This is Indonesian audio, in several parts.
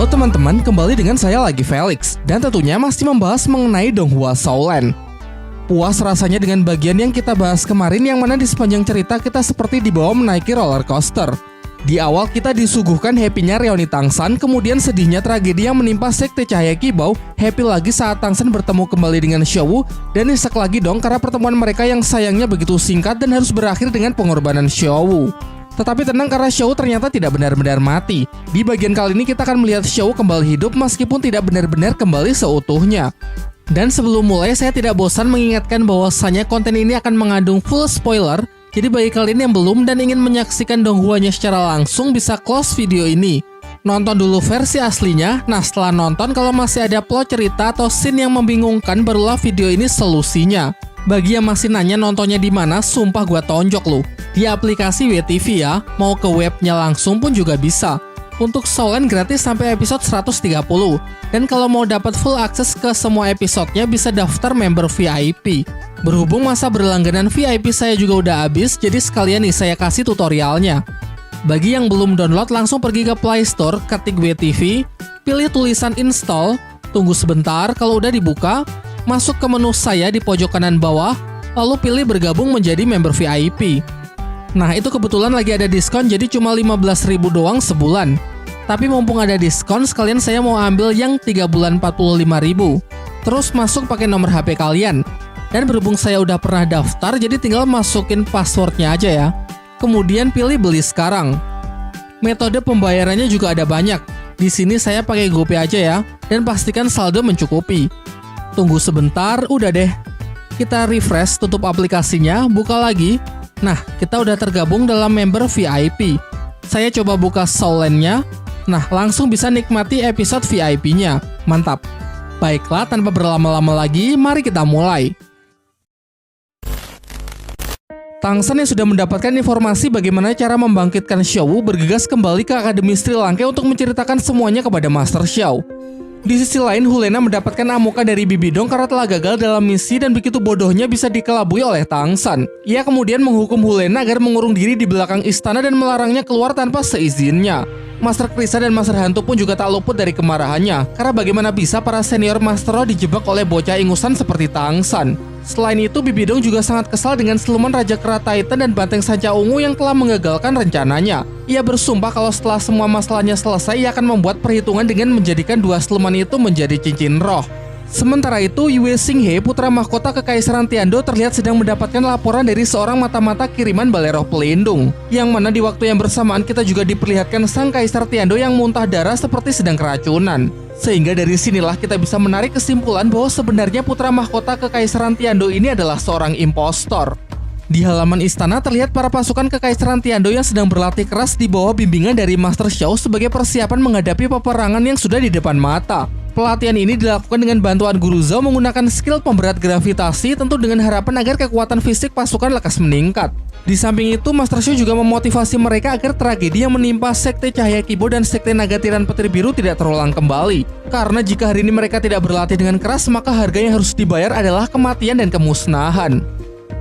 Halo teman-teman, kembali dengan saya lagi Felix, dan tentunya masih membahas mengenai Donghua Shoulen. Puas rasanya dengan bagian yang kita bahas kemarin, yang mana di sepanjang cerita kita seperti dibawa menaiki roller coaster. Di awal kita disuguhkan happy-nya Reoni Tangsan, kemudian sedihnya tragedi yang menimpa Sekte Cahaya Kibau, happy lagi saat Tangsan bertemu kembali dengan Xiaowu, dan nyesek lagi dong karena pertemuan mereka yang sayangnya begitu singkat dan harus berakhir dengan pengorbanan Xiaowu. Tetapi tenang karena Xiaowu ternyata tidak benar-benar mati. Di bagian kali ini kita akan melihat Xiaowu kembali hidup meskipun tidak benar-benar kembali seutuhnya. Dan sebelum mulai, saya tidak bosan mengingatkan bahwasannya konten ini akan mengandung full spoiler. Jadi bagi kalian yang belum dan ingin menyaksikan Donghuanya secara langsung, bisa close video ini. Nonton dulu versi aslinya, nah setelah nonton kalau masih ada plot cerita atau scene yang membingungkan, barulah video ini solusinya. Bagi yang masih nanya nontonnya di mana, sumpah gua tonjok lu. Di aplikasi WeTV ya, mau ke webnya langsung pun juga bisa. Untuk Shoulen gratis sampai episode 130. Dan kalau mau dapat full akses ke semua episodenya, bisa daftar member VIP. Berhubung masa berlangganan VIP saya juga udah habis, jadi sekalian nih saya kasih tutorialnya. Bagi yang belum download, langsung pergi ke Play Store, ketik WeTV, pilih tulisan install, tunggu sebentar, kalau udah dibuka, masuk ke menu saya di pojok kanan bawah, lalu pilih bergabung menjadi member VIP. Nah, itu kebetulan lagi ada diskon, jadi cuma 15.000 doang sebulan. Tapi mumpung ada diskon, sekalian saya mau ambil yang 3 bulan 45.000. Terus masuk pakai nomor HP kalian. Dan berhubung saya udah pernah daftar, jadi tinggal masukin passwordnya aja ya. Kemudian pilih beli sekarang. Metode pembayarannya juga ada banyak. Di sini saya pakai GoPay aja ya, dan pastikan saldo mencukupi. Tunggu sebentar, udah deh. Kita refresh, tutup aplikasinya, buka lagi. Nah, kita udah tergabung dalam member VIP. Saya coba buka Shoulen-nya. Nah, langsung bisa nikmati episode VIP-nya. Mantap. Baiklah, tanpa berlama-lama lagi, mari kita mulai. Tangsan yang sudah mendapatkan informasi bagaimana cara membangkitkan Xiaowu bergegas kembali ke Akademi Sri Lanka untuk menceritakan semuanya kepada Master Xiao. Di sisi lain, Hulena mendapatkan amukan dari Bibi Dong karena telah gagal dalam misi dan begitu bodohnya bisa dikelabui oleh Tangsan. Ia kemudian menghukum Hulena agar mengurung diri di belakang istana dan melarangnya keluar tanpa seizinnya. Master Krisa dan Master Hantu pun juga tak luput dari kemarahannya, karena bagaimana bisa para senior Master Roh dijebak oleh bocah ingusan seperti Tangsan. Selain itu, Bibi Dong juga sangat kesal dengan siluman Raja Kera Titan dan Banteng Sanca Ungu yang telah mengagalkan rencananya. Ia bersumpah kalau setelah semua masalahnya selesai, ia akan membuat perhitungan dengan menjadikan dua siluman itu menjadi cincin roh. Sementara itu, Yue Xinghe, putra mahkota Kekaisaran Tiando, terlihat sedang mendapatkan laporan dari seorang mata-mata kiriman Balai Roh Pelindung. Yang mana di waktu yang bersamaan kita juga diperlihatkan sang Kaisar Tiando yang muntah darah seperti sedang keracunan. Sehingga dari sinilah kita bisa menarik kesimpulan bahwa sebenarnya putra mahkota Kekaisaran Tiando ini adalah seorang impostor. Di halaman istana terlihat para pasukan Kekaisaran Tiando yang sedang berlatih keras di bawah bimbingan dari Master Xiao sebagai persiapan menghadapi peperangan yang sudah di depan mata. Pelatihan ini dilakukan dengan bantuan Guru Zhao menggunakan skill pemberat gravitasi, tentu dengan harapan agar kekuatan fisik pasukan lekas meningkat. Di samping itu, Master Xiao juga memotivasi mereka agar tragedi yang menimpa Sekte Cahaya Kibau dan Sekte Naga Tiran Petir Biru tidak terulang kembali. Karena jika hari ini mereka tidak berlatih dengan keras, maka harga yang harus dibayar adalah kematian dan kemusnahan.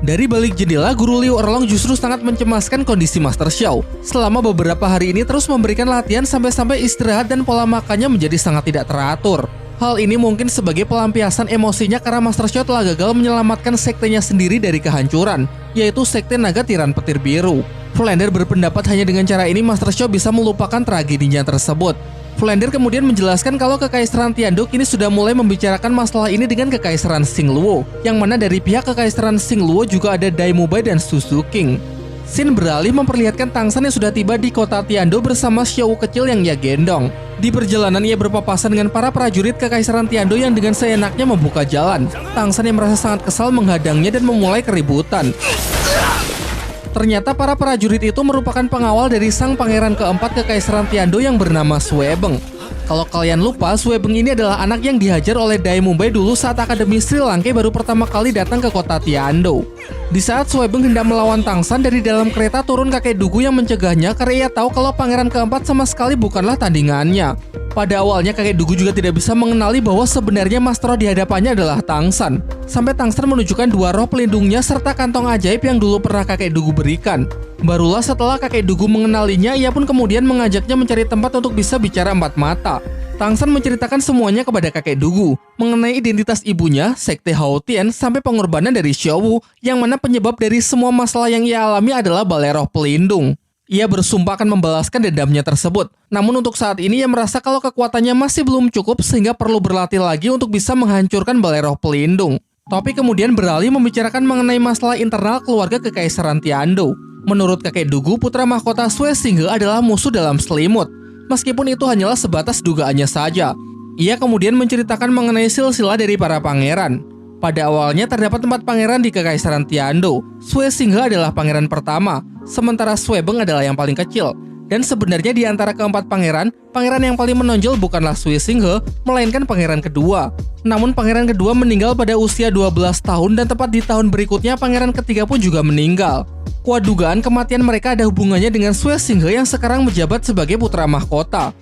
Dari balik jendela, Guru Liu Erlong justru sangat mencemaskan kondisi Master Xiao. Selama beberapa hari ini terus memberikan latihan sampai-sampai istirahat dan pola makannya menjadi sangat tidak teratur. Hal ini mungkin sebagai pelampiasan emosinya karena Master Xiao telah gagal menyelamatkan sektenya sendiri dari kehancuran, yaitu Sekte Naga Tiran Petir Biru. Flander berpendapat hanya dengan cara ini Master Xiao bisa melupakan tragedinya tersebut. Flander kemudian menjelaskan kalau Kekaisaran Tiando kini sudah mulai membicarakan masalah ini dengan Kekaisaran Xingluo, yang mana dari pihak Kekaisaran Xingluo juga ada Dai Mubai dan Susu King. Scene beralih memperlihatkan Tangsan yang sudah tiba di kota Tiando bersama Xiaowu kecil yang ia gendong. Di perjalanan ia berpapasan dengan para prajurit Kekaisaran Tiando yang dengan seenaknya membuka jalan. Tangsan yang merasa sangat kesal menghadangnya dan memulai keributan. Ternyata para prajurit itu merupakan pengawal dari sang pangeran keempat Kekaisaran Tiando yang bernama Suebeng. Kalau kalian lupa, Suebeng ini adalah anak yang dihajar oleh Dai Mubai dulu saat Akademi Sri Lanka baru pertama kali datang ke kota Tiando. Di saat Suebeng hendak melawan Tangsan, dari dalam kereta turun kakek Dugu yang mencegahnya karena ia tahu kalau pangeran keempat sama sekali bukanlah tandingannya. Pada awalnya kakek Dugu juga tidak bisa mengenali bahwa sebenarnya Master Roh di hadapannya adalah Tangsan. Sampai Tangsan menunjukkan dua roh pelindungnya serta kantong ajaib yang dulu pernah kakek Dugu berikan. Barulah setelah kakek Dugu mengenalinya, ia pun kemudian mengajaknya mencari tempat untuk bisa bicara empat mata. Tang San menceritakan semuanya kepada kakek Dugu mengenai identitas ibunya, sekte Hao Tian, sampai pengorbanan dari Xiao Wu, yang mana penyebab dari semua masalah yang ia alami adalah balai roh pelindung. Ia bersumpah akan membalaskan dendamnya tersebut. Namun untuk saat ini ia merasa kalau kekuatannya masih belum cukup sehingga perlu berlatih lagi untuk bisa menghancurkan balai roh pelindung. Topik kemudian beralih membicarakan mengenai masalah internal keluarga Kekaisaran Tiando. Menurut kakek Dugu, putra mahkota Sui Xinghe adalah musuh dalam selimut. Meskipun itu hanyalah sebatas dugaannya saja. Ia kemudian menceritakan mengenai silsilah dari para pangeran. Pada awalnya terdapat 4 pangeran di Kekaisaran Tiando. Sui Xinghe adalah pangeran pertama, sementara Sui Beng adalah yang paling kecil. Dan sebenarnya di antara keempat pangeran yang paling menonjol bukanlah Sui Xinghe, melainkan pangeran kedua. Namun pangeran kedua meninggal pada usia 12 tahun dan tepat di tahun berikutnya pangeran ketiga pun juga meninggal. Kuat dugaan kematian mereka ada hubungannya dengan Sui Xinghe yang sekarang menjabat sebagai putra mahkota.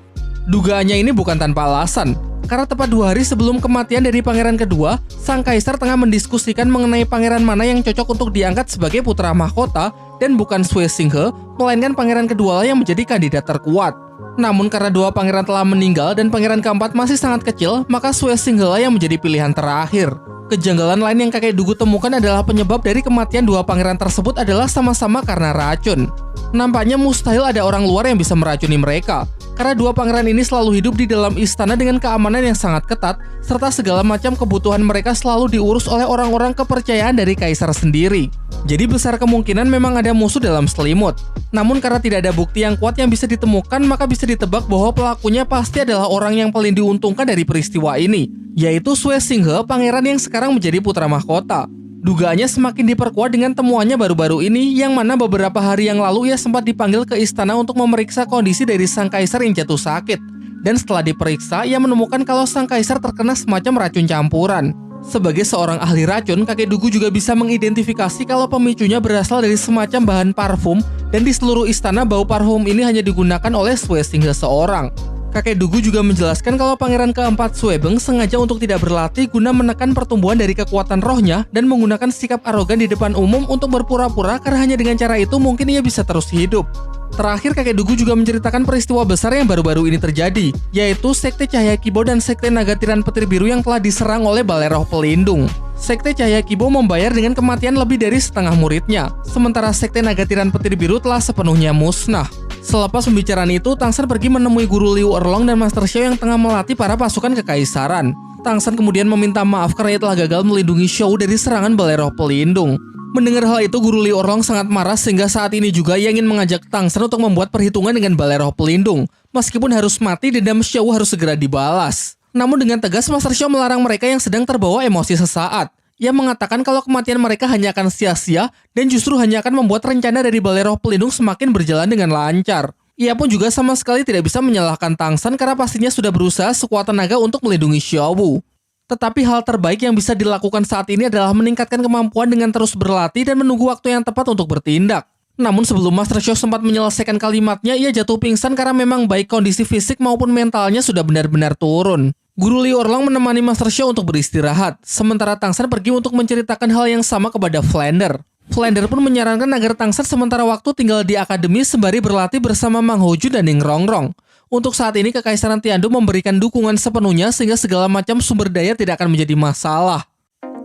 Dugaannya ini bukan tanpa alasan, karena tepat 2 hari sebelum kematian dari pangeran kedua, sang kaisar tengah mendiskusikan mengenai pangeran mana yang cocok untuk diangkat sebagai putra mahkota, dan bukan Sui Xinghe, melainkan pangeran kedua lah yang menjadi kandidat terkuat. Namun karena 2 pangeran telah meninggal dan pangeran keempat masih sangat kecil, maka Sui Xinghe lah yang menjadi pilihan terakhir. Kejanggalan lain yang kakek Dugu temukan adalah penyebab dari kematian 2 pangeran tersebut adalah sama-sama karena racun. Nampaknya mustahil ada orang luar yang bisa meracuni mereka, karena 2 pangeran ini selalu hidup di dalam istana dengan keamanan yang sangat ketat, serta segala macam kebutuhan mereka selalu diurus oleh orang-orang kepercayaan dari kaisar sendiri. Jadi besar kemungkinan memang ada musuh dalam selimut. Namun karena tidak ada bukti yang kuat yang bisa ditemukan, maka bisa ditebak bahwa pelakunya pasti adalah orang yang paling diuntungkan dari peristiwa ini, yaitu Sui Xinghe, pangeran yang sekarang menjadi putra mahkota. Dugaannya semakin diperkuat dengan temuannya baru-baru ini, yang mana beberapa hari yang lalu ia sempat dipanggil ke istana untuk memeriksa kondisi dari sang kaisar yang jatuh sakit. Dan setelah diperiksa, ia menemukan kalau sang kaisar terkena semacam racun campuran. Sebagai seorang ahli racun, kakek Dugu juga bisa mengidentifikasi kalau pemicunya berasal dari semacam bahan parfum, dan di seluruh istana bau parfum ini hanya digunakan oleh Sui Xinghe seorang. Kakek Dugu juga menjelaskan kalau pangeran keempat Sui Beng sengaja untuk tidak berlatih guna menekan pertumbuhan dari kekuatan rohnya dan menggunakan sikap arogan di depan umum untuk berpura-pura karena hanya dengan cara itu mungkin ia bisa terus hidup. Terakhir, kakek Dugu juga menceritakan peristiwa besar yang baru-baru ini terjadi, yaitu Sekte Cahaya Kibo dan Sekte Naga Tiran Petir Biru yang telah diserang oleh balai roh pelindung. Sekte Cahaya Kibo membayar dengan kematian lebih dari setengah muridnya, sementara Sekte Naga Tiran Petir Biru telah sepenuhnya musnah. Selepas pembicaraan itu, Tang San pergi menemui Guru Liu Erlong dan Master Xiao yang tengah melatih para pasukan kekaisaran. Tang San kemudian meminta maaf karena ia telah gagal melindungi Xiao dari serangan balai roh pelindung. Mendengar hal itu, Guru Liu Erlong sangat marah sehingga saat ini juga ia ingin mengajak Tang San untuk membuat perhitungan dengan balai roh pelindung. Meskipun harus mati, dendam Xiao harus segera dibalas. Namun dengan tegas, Master Xiao melarang mereka yang sedang terbawa emosi sesaat. Ia mengatakan kalau kematian mereka hanya akan sia-sia dan justru hanya akan membuat rencana dari balai roh pelindung semakin berjalan dengan lancar. Ia pun juga sama sekali tidak bisa menyalahkan Tang San karena pastinya sudah berusaha sekuat tenaga untuk melindungi Xiao Wu. Tetapi hal terbaik yang bisa dilakukan saat ini adalah meningkatkan kemampuan dengan terus berlatih dan menunggu waktu yang tepat untuk bertindak. Namun sebelum Master Xiao sempat menyelesaikan kalimatnya, ia jatuh pingsan karena memang baik kondisi fisik maupun mentalnya sudah benar-benar turun. Guru Liu Erlong menemani Master Xiao untuk beristirahat, sementara Tang San pergi untuk menceritakan hal yang sama kepada Flander. Flander pun menyarankan agar Tang San sementara waktu tinggal di akademi sembari berlatih bersama Mang Hojun dan Ning Rongrong. Untuk saat ini, Kekaisaran Tiando memberikan dukungan sepenuhnya sehingga segala macam sumber daya tidak akan menjadi masalah.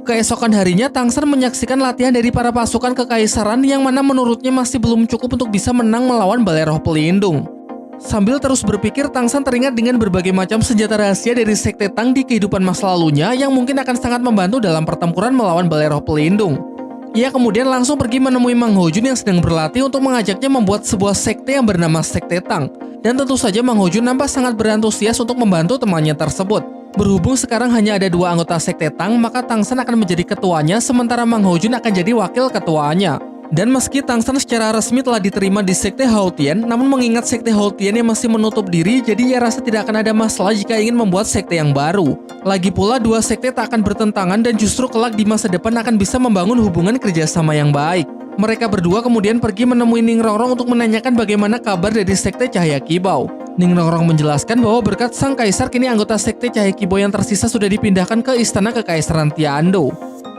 Keesokan harinya, Tang San menyaksikan latihan dari para pasukan Kekaisaran yang mana menurutnya masih belum cukup untuk bisa menang melawan balai roh pelindung. Sambil terus berpikir, Tang San teringat dengan berbagai macam senjata rahasia dari Sekte Tang di kehidupan masa lalunya yang mungkin akan sangat membantu dalam pertempuran melawan balai roh pelindung. Ia kemudian langsung pergi menemui Mang Hojun yang sedang berlatih untuk mengajaknya membuat sebuah sekte yang bernama Sekte Tang. Dan tentu saja Mang Hojun nampak sangat berantusias untuk membantu temannya tersebut. Berhubung sekarang hanya ada 2 anggota Sekte Tang, maka Tang San akan menjadi ketuanya, sementara Mang Hojun akan jadi wakil ketuanya. Dan meski Tang San secara resmi telah diterima di Sekte Hao Tian, namun mengingat Sekte Hao Tian yang masih menutup diri, jadi ia rasa tidak akan ada masalah jika ingin membuat sekte yang baru. Lagi pula, 2 sekte tak akan bertentangan dan justru kelak di masa depan akan bisa membangun hubungan kerjasama yang baik. Mereka berdua kemudian pergi menemui Ning Rongrong untuk menanyakan bagaimana kabar dari Sekte Cahaya Kibau. Ning Rongrong menjelaskan bahwa berkat sang kaisar, kini anggota Sekte Cahaya Kibau yang tersisa sudah dipindahkan ke istana Kekaisaran Tiando.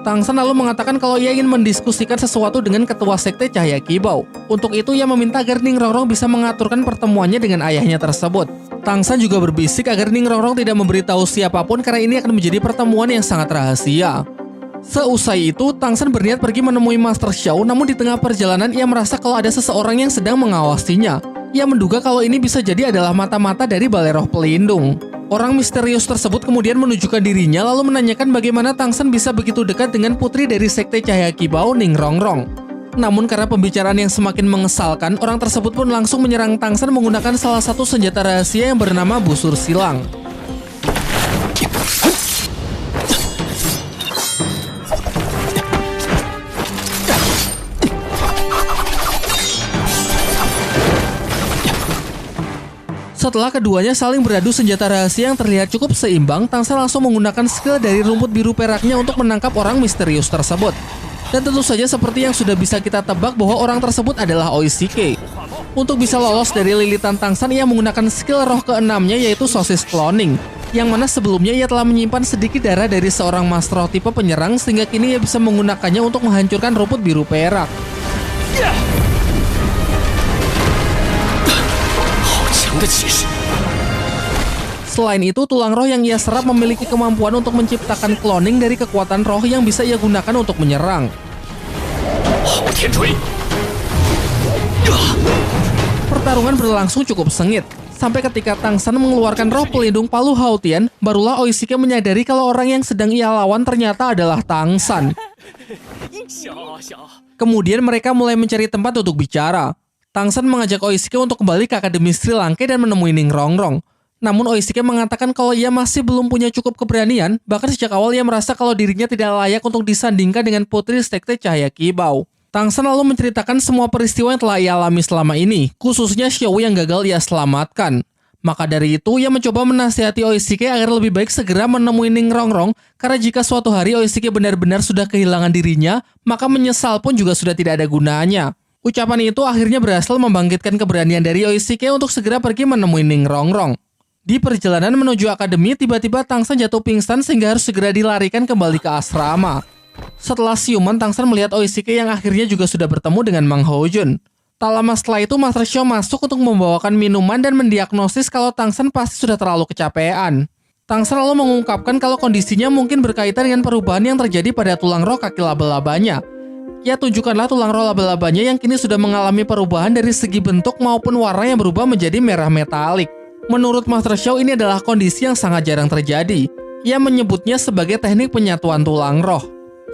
Tang San lalu mengatakan kalau ia ingin mendiskusikan sesuatu dengan ketua Sekte Cahaya Kibau. Untuk itu ia meminta agar Ning Rongrong bisa mengaturkan pertemuannya dengan ayahnya tersebut. Tang San juga berbisik agar Ning Rongrong tidak memberitahu siapapun karena ini akan menjadi pertemuan yang sangat rahasia. Seusai itu, Tang San berniat pergi menemui Master Xiao, namun di tengah perjalanan ia merasa kalau ada seseorang yang sedang mengawasinya. Ia menduga kalau ini bisa jadi adalah mata-mata dari Balai Roh Pelindung. Orang misterius tersebut kemudian menunjukkan dirinya lalu menanyakan bagaimana Tang San bisa begitu dekat dengan putri dari Sekte Cahaya Kibau, Ning Rongrong. Namun karena pembicaraan yang semakin mengesalkan, orang tersebut pun langsung menyerang Tang San menggunakan salah satu senjata rahasia yang bernama busur silang. Setelah keduanya saling beradu senjata rahasia yang terlihat cukup seimbang, Tang San langsung menggunakan skill dari rumput biru peraknya untuk menangkap orang misterius tersebut. Dan tentu saja seperti yang sudah bisa kita tebak bahwa orang tersebut adalah Oishike. Untuk bisa lolos dari lilitan Tang San, ia menggunakan skill roh keenamnya yaitu sosis cloning, yang mana sebelumnya ia telah menyimpan sedikit darah dari seorang master roh tipe penyerang sehingga kini ia bisa menggunakannya untuk menghancurkan rumput biru perak. Selain itu, tulang roh yang ia serap memiliki kemampuan untuk menciptakan cloning dari kekuatan roh yang bisa ia gunakan untuk menyerang. Pertarungan berlangsung cukup sengit, sampai ketika Tang San mengeluarkan roh pelindung Palu Haotian, barulah Oishike menyadari kalau orang yang sedang ia lawan ternyata adalah Tang San. Kemudian mereka mulai mencari tempat untuk bicara. Tang San mengajak Oishike untuk kembali ke Akademi Sri Lanka dan menemui Ning Rongrong. Namun Oishike mengatakan kalau ia masih belum punya cukup keberanian, bahkan sejak awal ia merasa kalau dirinya tidak layak untuk disandingkan dengan putri Sekte Cahaya Kibau. Tang San lalu menceritakan semua peristiwa yang telah ia alami selama ini, khususnya Xiao yang gagal ia selamatkan. Maka dari itu, ia mencoba menasihati Oishike agar lebih baik segera menemui Ning Rongrong, karena jika suatu hari Oishike benar-benar sudah kehilangan dirinya, maka menyesal pun juga sudah tidak ada gunanya. Ucapan itu akhirnya berhasil membangkitkan keberanian dari Oishike untuk segera pergi menemui Ning Rongrong. Di perjalanan menuju akademi, tiba-tiba Tang San jatuh pingsan sehingga harus segera dilarikan kembali ke asrama. Setelah siuman, Tang San melihat Oishike yang akhirnya juga sudah bertemu dengan Mang Hojun. Tak lama setelah itu, Master Xiao masuk untuk membawakan minuman dan mendiagnosis kalau Tang San pasti sudah terlalu kecapean. Tang San lalu mengungkapkan kalau kondisinya mungkin berkaitan dengan perubahan yang terjadi pada tulang roh kaki laba-labanya. Ya, tunjukkanlah tulang roh laba-labanya yang kini sudah mengalami perubahan dari segi bentuk maupun warna yang berubah menjadi merah metalik. Menurut Master Xiao, ini adalah kondisi yang sangat jarang terjadi. Ia menyebutnya sebagai teknik penyatuan tulang roh.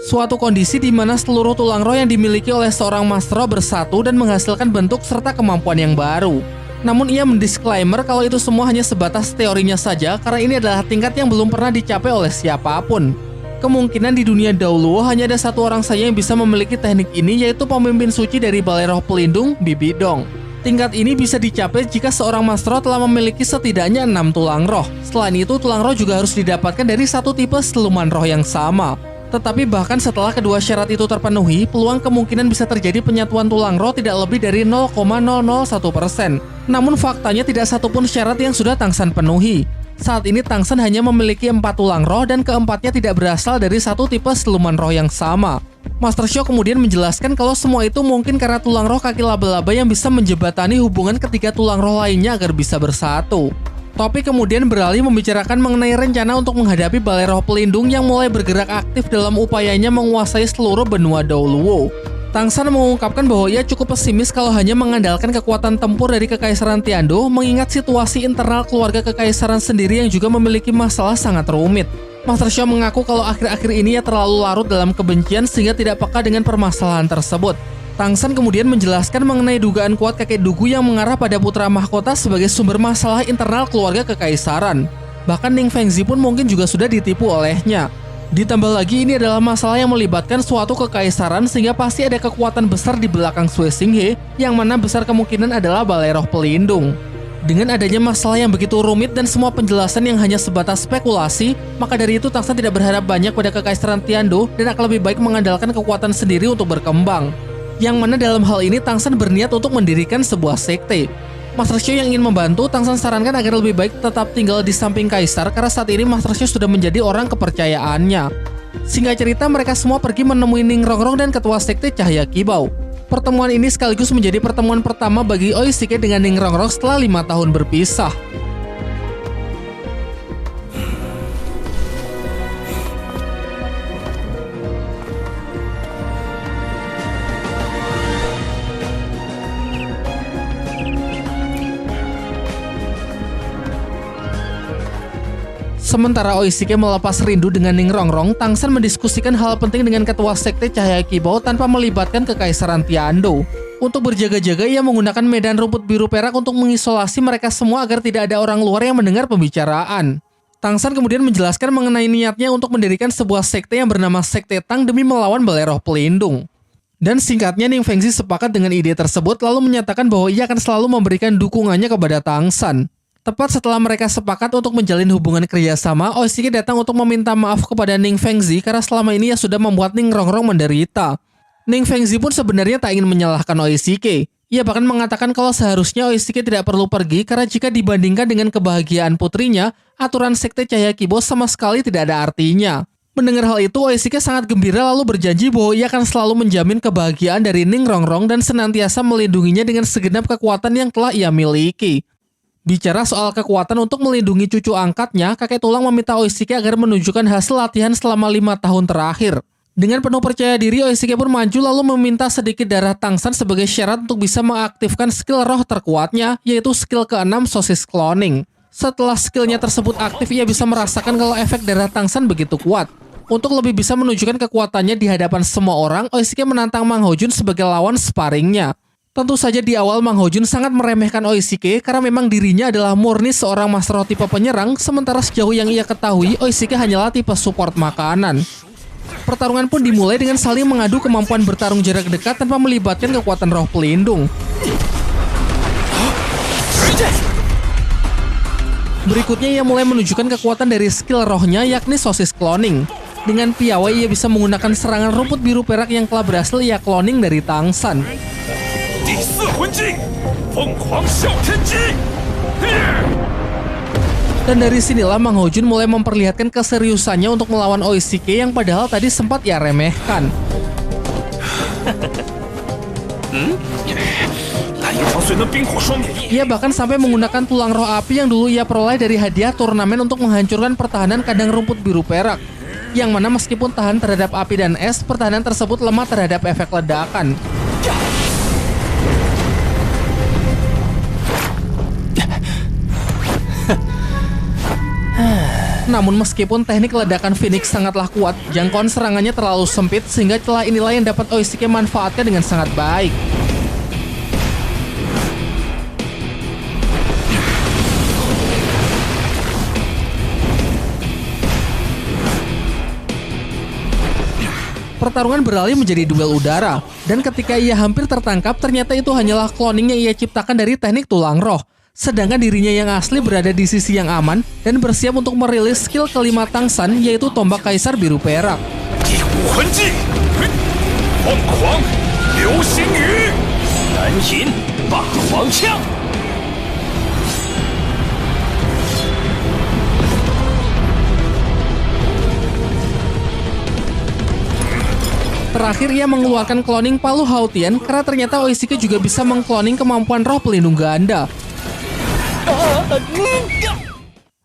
Suatu kondisi di mana seluruh tulang roh yang dimiliki oleh seorang Master Roh bersatu dan menghasilkan bentuk serta kemampuan yang baru. Namun ia mendisklaimer kalau itu semua hanya sebatas teorinya saja karena ini adalah tingkat yang belum pernah dicapai oleh siapapun. Kemungkinan di dunia Daoluo hanya ada satu orang saja yang bisa memiliki teknik ini, yaitu pemimpin suci dari Balai Roh Pelindung, Bibi Dong. Tingkat ini bisa dicapai jika seorang Master Roh telah memiliki setidaknya 6 tulang roh. Selain itu, tulang roh juga harus didapatkan dari satu tipe siluman roh yang sama. Tetapi bahkan setelah kedua syarat itu terpenuhi, peluang kemungkinan bisa terjadi penyatuan tulang roh tidak lebih dari 0,001%. Namun faktanya tidak satupun syarat yang sudah Tang San penuhi. Saat ini Tang San hanya memiliki 4 tulang roh dan keempatnya tidak berasal dari satu tipe siluman roh yang sama. Master Xiao kemudian menjelaskan kalau semua itu mungkin karena tulang roh kaki laba-laba yang bisa menjembatani hubungan ketiga tulang roh lainnya agar bisa bersatu. Topik kemudian beralih membicarakan mengenai rencana untuk menghadapi Balai Roh Pelindung yang mulai bergerak aktif dalam upayanya menguasai seluruh benua Daoluo. Tang San mengungkapkan bahwa ia cukup pesimis kalau hanya mengandalkan kekuatan tempur dari Kekaisaran Tiando, mengingat situasi internal keluarga Kekaisaran sendiri yang juga memiliki masalah sangat rumit. Master Xiao mengaku kalau akhir-akhir ini ia terlalu larut dalam kebencian sehingga tidak peka dengan permasalahan tersebut. Tang San kemudian menjelaskan mengenai dugaan kuat kakek Dugu yang mengarah pada putra mahkota sebagai sumber masalah internal keluarga Kekaisaran. Bahkan Ning Fengzi pun mungkin juga sudah ditipu olehnya. Ditambah lagi ini adalah masalah yang melibatkan suatu kekaisaran sehingga pasti ada kekuatan besar di belakang Sui Xinghe yang mana besar kemungkinan adalah Balai Roh Pelindung. Dengan adanya masalah yang begitu rumit dan semua penjelasan yang hanya sebatas spekulasi, maka dari itu Tang San tidak berharap banyak pada Kekaisaran Tiando dan akan lebih baik mengandalkan kekuatan sendiri untuk berkembang. Yang mana dalam hal ini Tang San berniat untuk mendirikan sebuah sekte. Master Xiao yang ingin membantu, Tang San sarankan agar lebih baik tetap tinggal di samping Kaisar karena saat ini Master Xiao sudah menjadi orang kepercayaannya. Singkat cerita, mereka semua pergi menemui Ning Rongrong dan ketua sekte Cahaya Kibau. Pertemuan ini sekaligus menjadi pertemuan pertama bagi Oishike dengan Ning Rongrong setelah 5 tahun berpisah. Sementara Oishike melepas rindu dengan Ning Rongrong, Tang San mendiskusikan hal penting dengan ketua sekte Cahaya Kibau tanpa melibatkan Kekaisaran Tiando. Untuk berjaga-jaga, ia menggunakan medan rumput biru perak untuk mengisolasi mereka semua agar tidak ada orang luar yang mendengar pembicaraan. Tang San kemudian menjelaskan mengenai niatnya untuk mendirikan sebuah sekte yang bernama Sekte Tang demi melawan Balai Roh Pelindung. Dan singkatnya, Ning Fengzi sepakat dengan ide tersebut lalu menyatakan bahwa ia akan selalu memberikan dukungannya kepada Tang San. Tepat setelah mereka sepakat untuk menjalin hubungan kerjasama, Oishike datang untuk meminta maaf kepada Ning Fengzi karena selama ini ia sudah membuat Ning Rongrong menderita. Ning Fengzi pun sebenarnya tak ingin menyalahkan Oishike. Ia bahkan mengatakan kalau seharusnya Oishike tidak perlu pergi karena jika dibandingkan dengan kebahagiaan putrinya, aturan sekte Cahaya Kibau sama sekali tidak ada artinya. Mendengar hal itu, Oishike sangat gembira lalu berjanji bahwa ia akan selalu menjamin kebahagiaan dari Ning Rongrong dan senantiasa melindunginya dengan segenap kekuatan yang telah ia miliki. Bicara soal kekuatan untuk melindungi cucu angkatnya, kakek tulang meminta Oishike agar menunjukkan hasil latihan selama 5 tahun terakhir. Dengan penuh percaya diri, Oishike pun maju lalu meminta sedikit darah Tang San sebagai syarat untuk bisa mengaktifkan skill roh terkuatnya, yaitu skill ke-6 sosis cloning. Setelah skillnya tersebut aktif, ia bisa merasakan kalau efek darah Tang San begitu kuat. Untuk lebih bisa menunjukkan kekuatannya di hadapan semua orang, Oishike menantang Mang Hojun sebagai lawan sparringnya. Tentu saja di awal Mang Hojun sangat meremehkan Oishike karena memang dirinya adalah murni seorang master roh tipe penyerang, sementara sejauh yang ia ketahui, Oishike hanyalah tipe support makanan. Pertarungan pun dimulai dengan saling mengadu kemampuan bertarung jarak dekat tanpa melibatkan kekuatan roh pelindung. Berikutnya ia mulai menunjukkan kekuatan dari skill rohnya, yakni sosis cloning. Dengan piawai ia bisa menggunakan serangan rumput biru perak yang telah berhasil ia cloning dari Tang San. Dan dari sinilah Mang Hojun mulai memperlihatkan keseriusannya untuk melawan Oishike yang padahal tadi sempat ia remehkan. Ia bahkan sampai menggunakan tulang roh api yang dulu ia peroleh dari hadiah turnamen untuk menghancurkan pertahanan kandang rumput biru perak. Yang mana meskipun tahan terhadap api dan es, pertahanan tersebut lemah terhadap efek ledakan. Namun meskipun teknik ledakan Phoenix sangatlah kuat, jangkauan serangannya terlalu sempit sehingga celah inilah yang dapat Oishike manfaatkan dengan sangat baik. Pertarungan beralih menjadi duel udara, dan ketika ia hampir tertangkap, ternyata itu hanyalah cloning yang ia ciptakan dari teknik tulang roh. Sedangkan dirinya yang asli berada di sisi yang aman dan bersiap untuk merilis skill kelima Tang San, yaitu tombak kaisar biru perak. Terakhir ia mengeluarkan cloning Palu Hautian karena ternyata Oishike juga bisa mengkloning kemampuan roh pelindung ganda.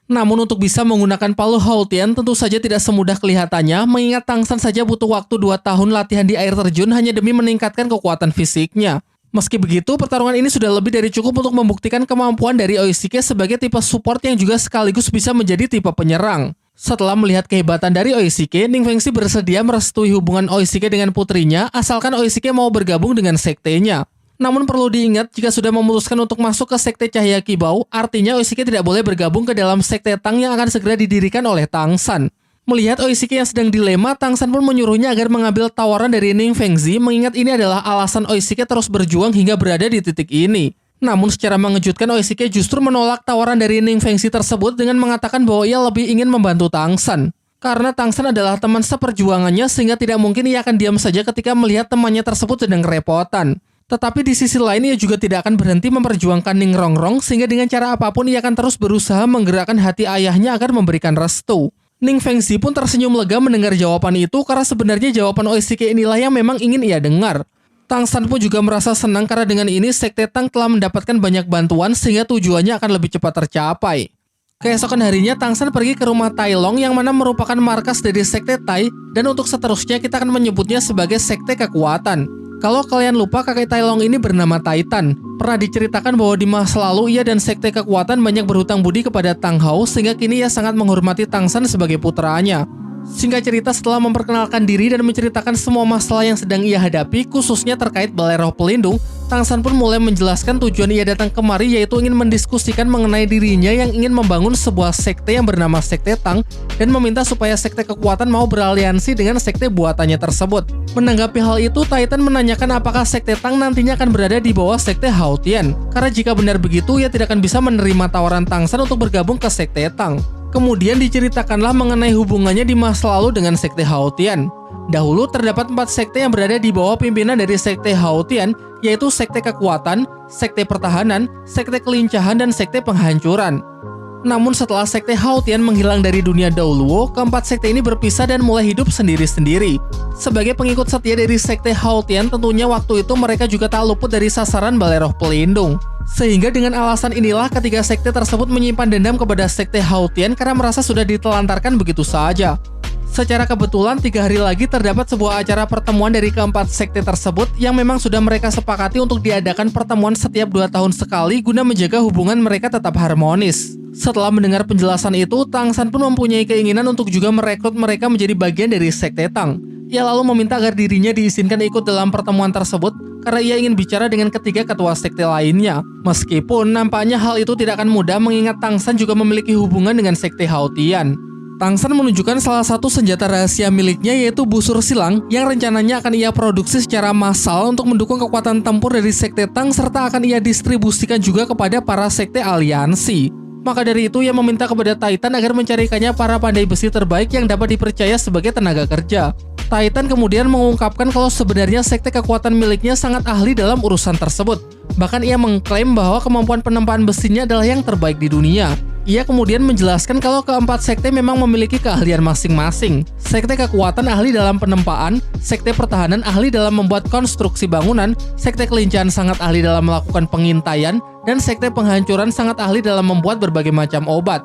Namun untuk bisa menggunakan Palu Hautian tentu saja tidak semudah kelihatannya, mengingat Tang San saja butuh waktu 2 tahun latihan di air terjun hanya demi meningkatkan kekuatan fisiknya. Meski begitu, pertarungan ini sudah lebih dari cukup untuk membuktikan kemampuan dari Oishike sebagai tipe support yang juga sekaligus bisa menjadi tipe penyerang. Setelah melihat kehebatan dari Oishike, Ning Fengzi bersedia merestui hubungan Oishike dengan putrinya asalkan Oishike mau bergabung dengan sektenya. Namun perlu diingat, jika sudah memutuskan untuk masuk ke sekte Cahaya Kibau, artinya Oishike tidak boleh bergabung ke dalam sekte Tang yang akan segera didirikan oleh Tang San. Melihat Oishike yang sedang dilema, Tang San pun menyuruhnya agar mengambil tawaran dari Ning Fengzi, mengingat ini adalah alasan Oishike terus berjuang hingga berada di titik ini. Namun secara mengejutkan, Oishike justru menolak tawaran dari Ning Fengzi tersebut dengan mengatakan bahwa ia lebih ingin membantu Tang San. Karena Tang San adalah teman seperjuangannya sehingga tidak mungkin ia akan diam saja ketika melihat temannya tersebut sedang kerepotan. Tetapi di sisi lain ia juga tidak akan berhenti memperjuangkan Ning Rongrong sehingga dengan cara apapun ia akan terus berusaha menggerakkan hati ayahnya agar memberikan restu. Ning Fengzi pun tersenyum lega mendengar jawaban itu karena sebenarnya jawaban Oishike inilah yang memang ingin ia dengar. Tang San pun juga merasa senang karena dengan ini sekte Tang telah mendapatkan banyak bantuan sehingga tujuannya akan lebih cepat tercapai. Keesokan harinya Tang San pergi ke rumah Tai Long yang mana merupakan markas dari sekte Tai dan untuk seterusnya kita akan menyebutnya sebagai sekte kekuatan. Kalau kalian lupa, kakek Tai Long ini bernama Titan. Pernah diceritakan bahwa di masa lalu ia dan Sekte Kekuatan banyak berhutang budi kepada Tang Hao, sehingga kini ia sangat menghormati Tang San sebagai putranya. Singkat cerita, setelah memperkenalkan diri dan menceritakan semua masalah yang sedang ia hadapi, khususnya terkait Balai Roh Pelindung, Tang San pun mulai menjelaskan tujuan ia datang kemari, yaitu ingin mendiskusikan mengenai dirinya yang ingin membangun sebuah sekte yang bernama Sekte Tang dan meminta supaya Sekte Kekuatan mau beraliansi dengan sekte buatannya tersebut. Menanggapi hal itu, Titan menanyakan apakah Sekte Tang nantinya akan berada di bawah Sekte Hao Tian. Karena jika benar begitu, ia tidak akan bisa menerima tawaran Tang San untuk bergabung ke Sekte Tang. Kemudian diceritakanlah mengenai hubungannya di masa lalu dengan Sekte Hao Tian. Dahulu terdapat 4 sekte yang berada di bawah pimpinan dari Sekte Hao Tian, yaitu Sekte Kekuatan, Sekte Pertahanan, Sekte Kelincahan, dan Sekte Penghancuran. Namun setelah Sekte Hao Tian menghilang dari dunia Daoluo, keempat sekte ini berpisah dan mulai hidup sendiri-sendiri. Sebagai pengikut setia dari Sekte Hao Tian, tentunya waktu itu mereka juga tak luput dari sasaran Balai Roh Pelindung. Sehingga dengan alasan inilah ketiga sekte tersebut menyimpan dendam kepada Sekte Hao Tian karena merasa sudah ditelantarkan begitu saja. Secara kebetulan 3 hari lagi terdapat sebuah acara pertemuan dari keempat sekte tersebut yang memang sudah mereka sepakati untuk diadakan pertemuan setiap 2 tahun sekali guna menjaga hubungan mereka tetap harmonis. Setelah mendengar penjelasan itu, Tang San pun mempunyai keinginan untuk juga merekrut mereka menjadi bagian dari Sekte Tang. Ia lalu meminta agar dirinya diizinkan ikut dalam pertemuan tersebut karena ia ingin bicara dengan ketiga ketua sekte lainnya. Meskipun nampaknya hal itu tidak akan mudah mengingat Tang San juga memiliki hubungan dengan Sekte Hao Tian. Tang San menunjukkan salah satu senjata rahasia miliknya, yaitu busur silang yang rencananya akan ia produksi secara massal untuk mendukung kekuatan tempur dari Sekte Tang serta akan ia distribusikan juga kepada para sekte aliansi. Maka dari itu ia meminta kepada Titan agar mencarikannya para pandai besi terbaik yang dapat dipercaya sebagai tenaga kerja. Titan kemudian mengungkapkan kalau sebenarnya sekte kekuatan miliknya sangat ahli dalam urusan tersebut. Bahkan ia mengklaim bahwa kemampuan penempaan besinya adalah yang terbaik di dunia. Ia kemudian menjelaskan kalau keempat sekte memang memiliki keahlian masing-masing. Sekte kekuatan ahli dalam penempaan, sekte pertahanan ahli dalam membuat konstruksi bangunan, sekte kelincahan sangat ahli dalam melakukan pengintaian, dan sekte penghancuran sangat ahli dalam membuat berbagai macam obat.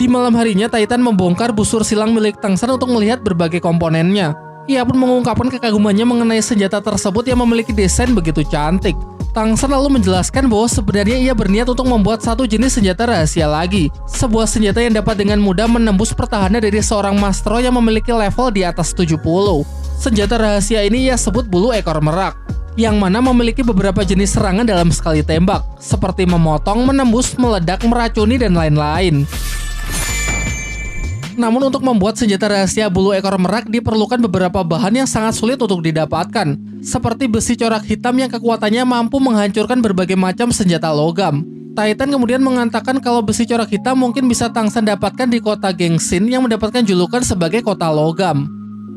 Di malam harinya, Titan membongkar busur silang milik Tang San untuk melihat berbagai komponennya. Ia pun mengungkapkan kekagumannya mengenai senjata tersebut yang memiliki desain begitu cantik. Tang San lalu menjelaskan bahwa sebenarnya ia berniat untuk membuat satu jenis senjata rahasia lagi. Sebuah senjata yang dapat dengan mudah menembus pertahanan dari seorang mastro yang memiliki level di atas 70. Senjata rahasia ini ia sebut bulu ekor merak, yang mana memiliki beberapa jenis serangan dalam sekali tembak, seperti memotong, menembus, meledak, meracuni, dan lain-lain. Namun untuk membuat senjata rahasia bulu ekor merak diperlukan beberapa bahan yang sangat sulit untuk didapatkan, seperti besi corak hitam yang kekuatannya mampu menghancurkan berbagai macam senjata logam. Titan kemudian mengatakan kalau besi corak hitam mungkin bisa Tang San dapatkan di kota Gengsin yang mendapatkan julukan sebagai kota logam.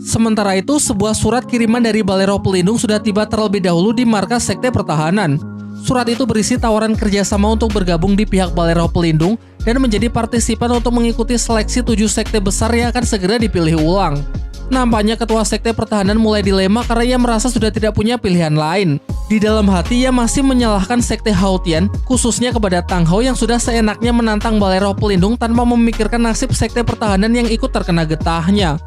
Sementara itu, sebuah surat kiriman dari Balai Roh Pelindung sudah tiba terlebih dahulu di markas Sekte Pertahanan. Surat itu berisi tawaran kerjasama untuk bergabung di pihak Balai Roh Pelindung dan menjadi partisipan untuk mengikuti seleksi 7 sekte besar yang akan segera dipilih ulang. Nampaknya ketua Sekte Pertahanan mulai dilema karena ia merasa sudah tidak punya pilihan lain. Di dalam hati ia masih menyalahkan Sekte Hao Tian, khususnya kepada Tang Hao yang sudah seenaknya menantang Balai Roh Pelindung tanpa memikirkan nasib Sekte Pertahanan yang ikut terkena getahnya.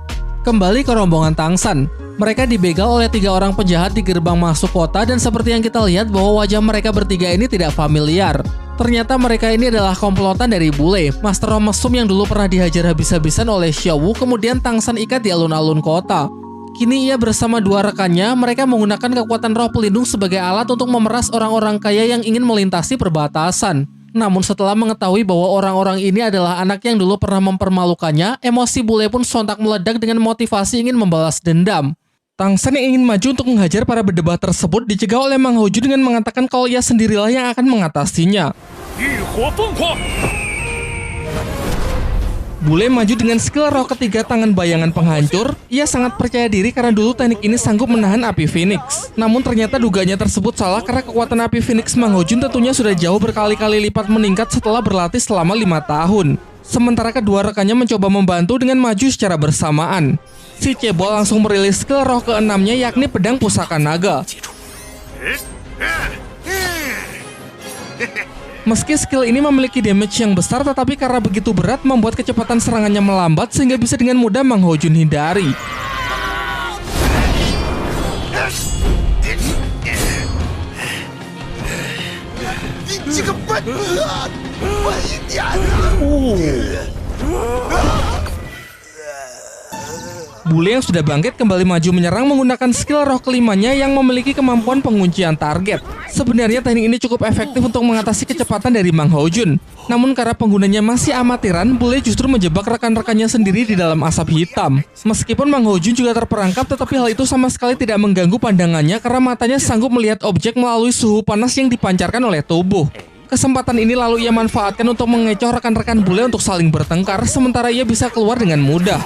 Kembali ke rombongan Tang San. Mereka dibegal oleh 3 orang penjahat di gerbang masuk kota dan seperti yang kita lihat bahwa wajah mereka bertiga ini tidak familiar. Ternyata mereka ini adalah komplotan dari Bule, master roh mesum yang dulu pernah dihajar habis-habisan oleh Xiao Wu, kemudian Tang San ikat di alun-alun kota. Kini ia bersama 2 rekannya, mereka menggunakan kekuatan roh pelindung sebagai alat untuk memeras orang-orang kaya yang ingin melintasi perbatasan. Namun setelah mengetahui bahwa orang-orang ini adalah anak yang dulu pernah mempermalukannya, emosi Bule pun sontak meledak dengan motivasi ingin membalas dendam. Tang San yang ingin maju untuk menghajar para berdebat tersebut dicegah oleh Mang Houju dengan mengatakan kalau ia sendirilah yang akan mengatasinya. Bule maju dengan skill roh ketiga tangan bayangan penghancur. Ia sangat percaya diri karena dulu teknik ini sanggup menahan api Phoenix. Namun ternyata dugaannya tersebut salah karena kekuatan api Phoenix Mang Houju tentunya sudah jauh berkali-kali lipat meningkat setelah berlatih selama 5 tahun. Sementara kedua rekannya mencoba membantu dengan maju secara bersamaan. Si cebol langsung merilis skill roh ke-6-nya yakni pedang pusaka naga. Meski skill ini memiliki damage yang besar, tetapi karena begitu berat membuat kecepatan serangannya melambat sehingga bisa dengan mudah Mang Houju hindari. 个笨蛋，慢一点啊！ Bule yang sudah bangkit kembali maju menyerang menggunakan skill roh kelimanya yang memiliki kemampuan penguncian target. Sebenarnya teknik ini cukup efektif untuk mengatasi kecepatan dari Mang Haojun. Namun karena penggunanya masih amatiran, Bule justru menjebak rekan-rekannya sendiri di dalam asap hitam. Meskipun Mang Haojun juga terperangkap, tetapi hal itu sama sekali tidak mengganggu pandangannya karena matanya sanggup melihat objek melalui suhu panas yang dipancarkan oleh tubuh. Kesempatan ini lalu ia manfaatkan untuk mengecoh rekan-rekan Bule untuk saling bertengkar, sementara ia bisa keluar dengan mudah.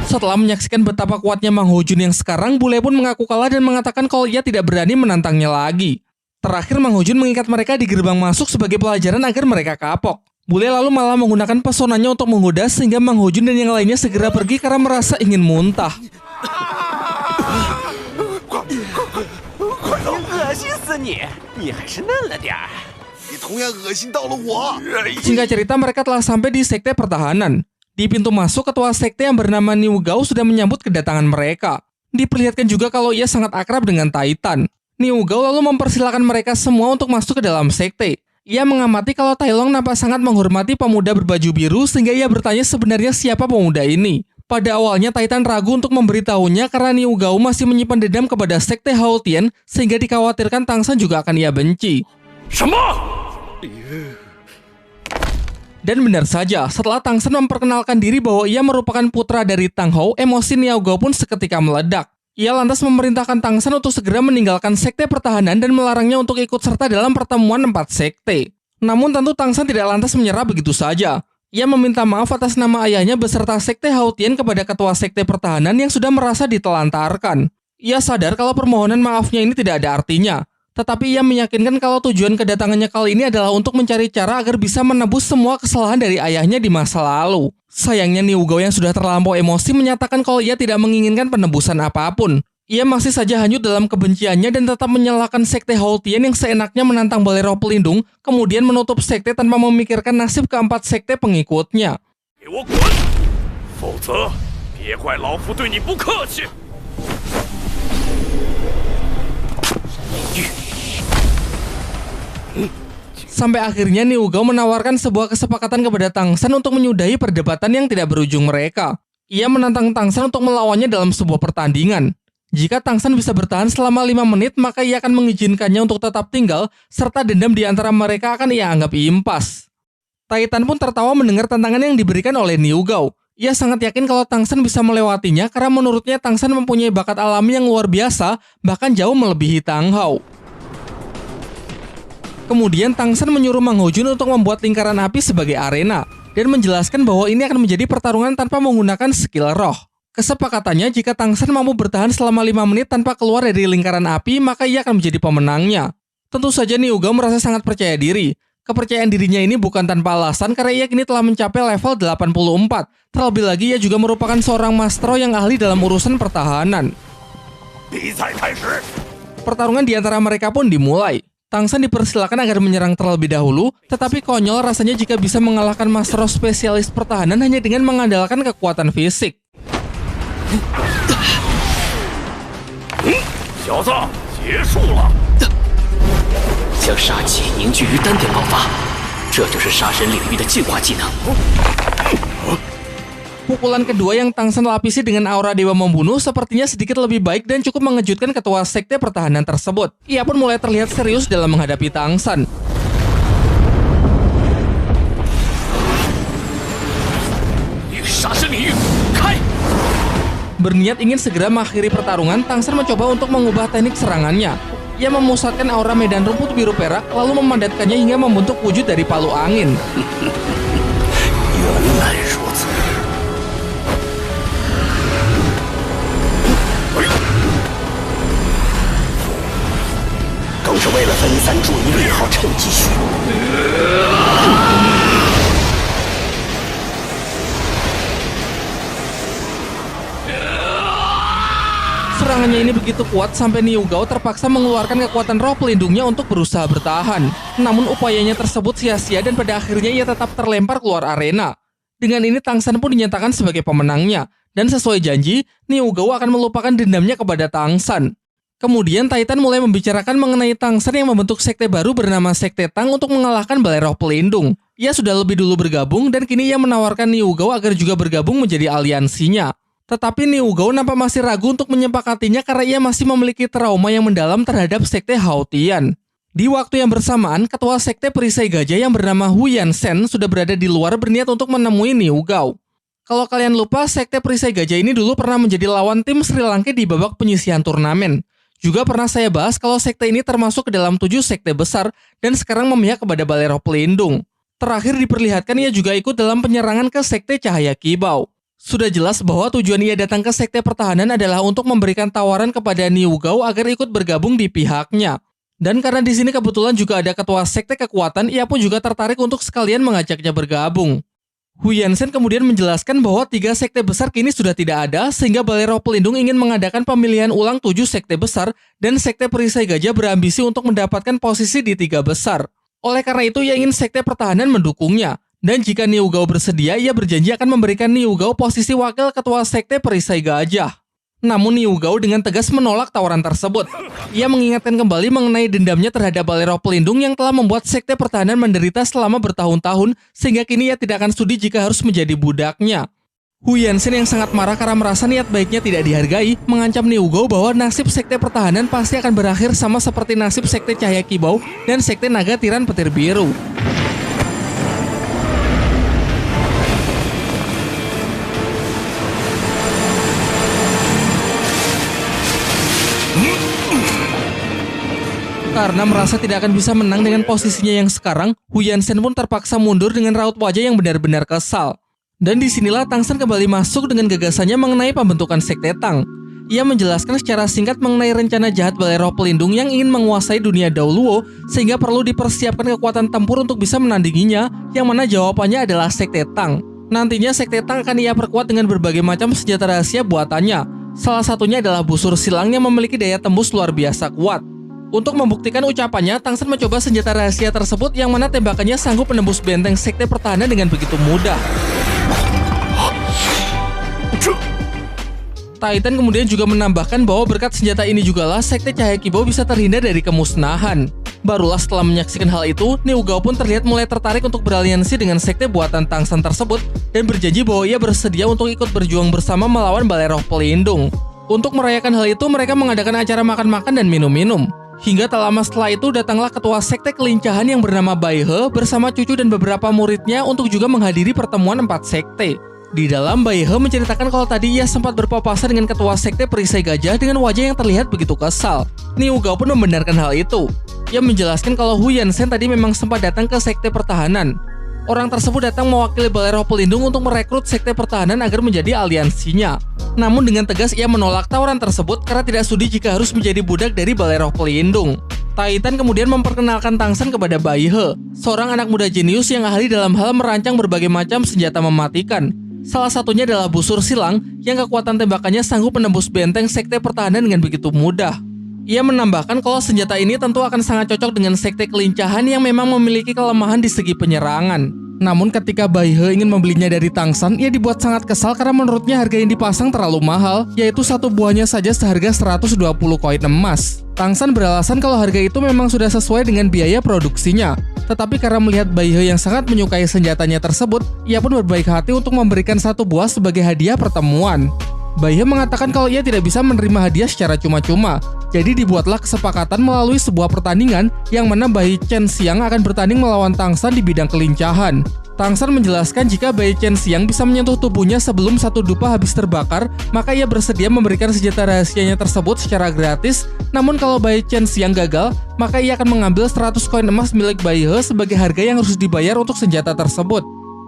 Setelah menyaksikan betapa kuatnya Mang Haojun yang sekarang, Bule pun mengaku kalah dan mengatakan kalau ia tidak berani menantangnya lagi. Terakhir, Mang Haojun mengikat mereka di gerbang masuk sebagai pelajaran agar mereka kapok. Bule lalu malah menggunakan pesonanya untuk menggoda sehingga Mang Haojun dan yang lainnya segera pergi karena merasa ingin muntah. Singkat cerita, mereka telah sampai di sekte pertahanan. Di pintu masuk, ketua sekte yang bernama Niu Gao sudah menyambut kedatangan mereka. Diperlihatkan juga kalau ia sangat akrab dengan Titan. Niu Gao lalu mempersilahkan mereka semua untuk masuk ke dalam sekte. Ia mengamati kalau Tai Long nampak sangat menghormati pemuda berbaju biru sehingga ia bertanya sebenarnya siapa pemuda ini. Pada awalnya Titan ragu untuk memberitahunya karena Niu Gao masih menyimpan dendam kepada sekte Hao Tian sehingga dikhawatirkan Tang San juga akan ia benci. Dan benar saja, setelah Tang San memperkenalkan diri bahwa ia merupakan putra dari Tang Hou, emosi Niu Gao pun seketika meledak. Ia lantas memerintahkan Tang San untuk segera meninggalkan sekte pertahanan dan melarangnya untuk ikut serta dalam pertemuan 4 sekte. Namun tentu Tang San tidak lantas menyerah begitu saja. Ia meminta maaf atas nama ayahnya beserta sekte Hao Tian kepada ketua sekte pertahanan yang sudah merasa ditelantarkan. Ia sadar kalau permohonan maafnya ini tidak ada artinya. Tetapi ia meyakinkan kalau tujuan kedatangannya kali ini adalah untuk mencari cara agar bisa menebus semua kesalahan dari ayahnya di masa lalu. Sayangnya Niu Gao yang sudah terlampau emosi menyatakan kalau ia tidak menginginkan penebusan apapun. Ia masih saja hanyut dalam kebenciannya dan tetap menyalahkan sekte Hao Tian yang seenaknya menantang Balai Roh Pelindung, kemudian menutup sekte tanpa memikirkan nasib keempat sekte pengikutnya. Sampai akhirnya Niu Gao menawarkan sebuah kesepakatan kepada Tang San untuk menyudahi perdebatan yang tidak berujung mereka. Ia menantang Tang San untuk melawannya dalam sebuah pertandingan. Jika Tang San bisa bertahan selama 5 menit, maka ia akan mengizinkannya untuk tetap tinggal, serta dendam di antara mereka akan ia anggap impas. Titan pun tertawa mendengar tantangan yang diberikan oleh Niu Gao. Ia sangat yakin kalau Tang San bisa melewatinya karena menurutnya Tang San mempunyai bakat alami yang luar biasa, bahkan jauh melebihi Tang Hou. Kemudian Tang San menyuruh Mang Haojun untuk membuat lingkaran api sebagai arena dan menjelaskan bahwa ini akan menjadi pertarungan tanpa menggunakan skill roh. Kesepakatannya jika Tang San mampu bertahan selama 5 menit tanpa keluar dari lingkaran api, maka ia akan menjadi pemenangnya. Tentu saja Niu Gao merasa sangat percaya diri. Kepercayaan dirinya ini bukan tanpa alasan karena ia kini telah mencapai level 84. Terlebih lagi ia juga merupakan seorang maestro yang ahli dalam urusan pertahanan. Pertarungan di antara mereka pun dimulai. Tang San dipersilakan agar menyerang terlebih dahulu, tetapi konyol rasanya jika bisa mengalahkan master spesialis pertahanan hanya dengan mengandalkan kekuatan fisik. Pukulan kedua yang Tang San lapisi dengan aura Dewa Membunuh sepertinya sedikit lebih baik dan cukup mengejutkan ketua sekte pertahanan tersebut. Ia pun mulai terlihat serius dalam menghadapi Tang San. Berniat ingin segera mengakhiri pertarungan, Tang San mencoba untuk mengubah teknik serangannya. Ia memusatkan aura medan rumput biru perak lalu memandatkannya hingga membentuk wujud dari palu angin. Serangannya ini begitu kuat sampai Niu Gao terpaksa mengeluarkan kekuatan roh pelindungnya untuk berusaha bertahan. Namun upayanya tersebut sia-sia dan pada akhirnya ia tetap terlempar keluar arena. Dengan ini Tang San pun dinyatakan sebagai pemenangnya. Dan sesuai janji, Niu Gao akan melupakan dendamnya kepada Tang San. Kemudian Titan mulai membicarakan mengenai Tang San yang membentuk sekte baru bernama Sekte Tang untuk mengalahkan Balai Roh Pelindung. Ia sudah lebih dulu bergabung dan kini ia menawarkan Niu Gao agar juga bergabung menjadi aliansinya. Tetapi Niu Gao nampak masih ragu untuk menyepakatinya karena ia masih memiliki trauma yang mendalam terhadap Sekte Hao Tian. Di waktu yang bersamaan, ketua Sekte Perisai Gajah yang bernama Hu Yansen sudah berada di luar berniat untuk menemui Niu Gao. Kalau kalian lupa, Sekte Perisai Gajah ini dulu pernah menjadi lawan tim Sri Lanka di babak penyisihan turnamen. Juga pernah saya bahas kalau sekte ini termasuk ke dalam 7 sekte besar dan sekarang memihak kepada Balai Roh Pelindung. Terakhir diperlihatkan ia juga ikut dalam penyerangan ke Sekte Cahaya Kibau. Sudah jelas bahwa tujuan ia datang ke Sekte Pertahanan adalah untuk memberikan tawaran kepada Niu Gao agar ikut bergabung di pihaknya. Dan karena di sini kebetulan juga ada ketua Sekte Kekuatan, ia pun juga tertarik untuk sekalian mengajaknya bergabung. Hu Yansen kemudian menjelaskan bahwa 3 sekte besar kini sudah tidak ada sehingga Balai Roh Pelindung ingin mengadakan pemilihan ulang 7 sekte besar dan Sekte Perisai Gajah berambisi untuk mendapatkan posisi di 3 besar. Oleh karena itu ia ingin Sekte Pertahanan mendukungnya. Dan jika Niu Gao bersedia, ia berjanji akan memberikan Niu Gao posisi wakil ketua Sekte Perisai Gajah. Namun Niu Gao dengan tegas menolak tawaran tersebut. Ia mengingatkan kembali mengenai dendamnya terhadap Balai Roh Pelindung yang telah membuat Sekte Pertahanan menderita selama bertahun-tahun sehingga kini ia tidak akan sudi jika harus menjadi budaknya. Hu Yansen yang sangat marah karena merasa niat baiknya tidak dihargai, mengancam Niu Gao bahwa nasib Sekte Pertahanan pasti akan berakhir sama seperti nasib Sekte Cahaya Kibau dan Sekte Naga Tiran Petir Biru. Karena merasa tidak akan bisa menang dengan posisinya yang sekarang, Hu Yansen pun terpaksa mundur dengan raut wajah yang benar-benar kesal. Dan disinilah Tang San kembali masuk dengan gagasannya mengenai pembentukan Sekte Tang. Ia menjelaskan secara singkat mengenai rencana jahat Balai Roh Pelindung yang ingin menguasai dunia Daoluo sehingga perlu dipersiapkan kekuatan tempur untuk bisa menandinginya, yang mana jawabannya adalah Sekte Tang. Nantinya Sekte Tang akan ia perkuat dengan berbagai macam senjata rahasia buatannya. Salah satunya adalah busur silang yang memiliki daya tembus luar biasa kuat. Untuk membuktikan ucapannya, Tang San mencoba senjata rahasia tersebut yang mana tembakannya sanggup menembus benteng Sekte Pertahanan dengan begitu mudah. Titan kemudian juga menambahkan bahwa berkat senjata ini jugalah Sekte Cahaya Kibau bisa terhindar dari kemusnahan. Barulah setelah menyaksikan hal itu, Niu Gao pun terlihat mulai tertarik untuk beraliansi dengan sekte buatan Tang San tersebut dan berjanji bahwa ia bersedia untuk ikut berjuang bersama melawan Balai Roh Pelindung. Untuk merayakan hal itu, mereka mengadakan acara makan-makan dan minum-minum. Hingga tak lama setelah itu datanglah ketua Sekte Kelincahan yang bernama Bai He bersama cucu dan beberapa muridnya untuk juga menghadiri pertemuan 4 sekte. Di dalam, Bai He menceritakan kalau tadi ia sempat berpapasan dengan ketua Sekte Perisai Gajah dengan wajah yang terlihat begitu kesal. Niu Gao pun membenarkan hal itu. Ia menjelaskan kalau Hu Yansen tadi memang sempat datang ke Sekte Pertahanan. Orang tersebut datang mewakili Balai Roh Pelindung untuk merekrut Sekte Pertahanan agar menjadi aliansinya. Namun dengan tegas ia menolak tawaran tersebut karena tidak sudi jika harus menjadi budak dari Balai Roh Pelindung. Titan kemudian memperkenalkan Tang San kepada Bai He, seorang anak muda jenius yang ahli dalam hal merancang berbagai macam senjata mematikan. Salah satunya adalah busur silang yang kekuatan tembakannya sanggup menembus benteng Sekte Pertahanan dengan begitu mudah. Ia menambahkan kalau senjata ini tentu akan sangat cocok dengan Sekte Kelincahan yang memang memiliki kelemahan di segi penyerangan. Namun ketika Bai He ingin membelinya dari Tang San, ia dibuat sangat kesal karena menurutnya harga yang dipasang terlalu mahal, yaitu satu buahnya saja seharga 120 koin emas. Tang San beralasan kalau harga itu memang sudah sesuai dengan biaya produksinya. Tetapi karena melihat Bai He yang sangat menyukai senjatanya tersebut, ia pun berbaik hati untuk memberikan satu buah sebagai hadiah pertemuan. Bai He mengatakan kalau ia tidak bisa menerima hadiah secara cuma-cuma. Jadi dibuatlah kesepakatan melalui sebuah pertandingan yang mana Bai Chen Xiang akan bertanding melawan Tang San di bidang kelincahan. Tang San menjelaskan jika Bai Chen Xiang bisa menyentuh tubuhnya sebelum satu dupa habis terbakar, maka ia bersedia memberikan senjata rahasianya tersebut secara gratis. Namun kalau Bai Chen Xiang gagal, maka ia akan mengambil 100 koin emas milik Bai He sebagai harga yang harus dibayar untuk senjata tersebut.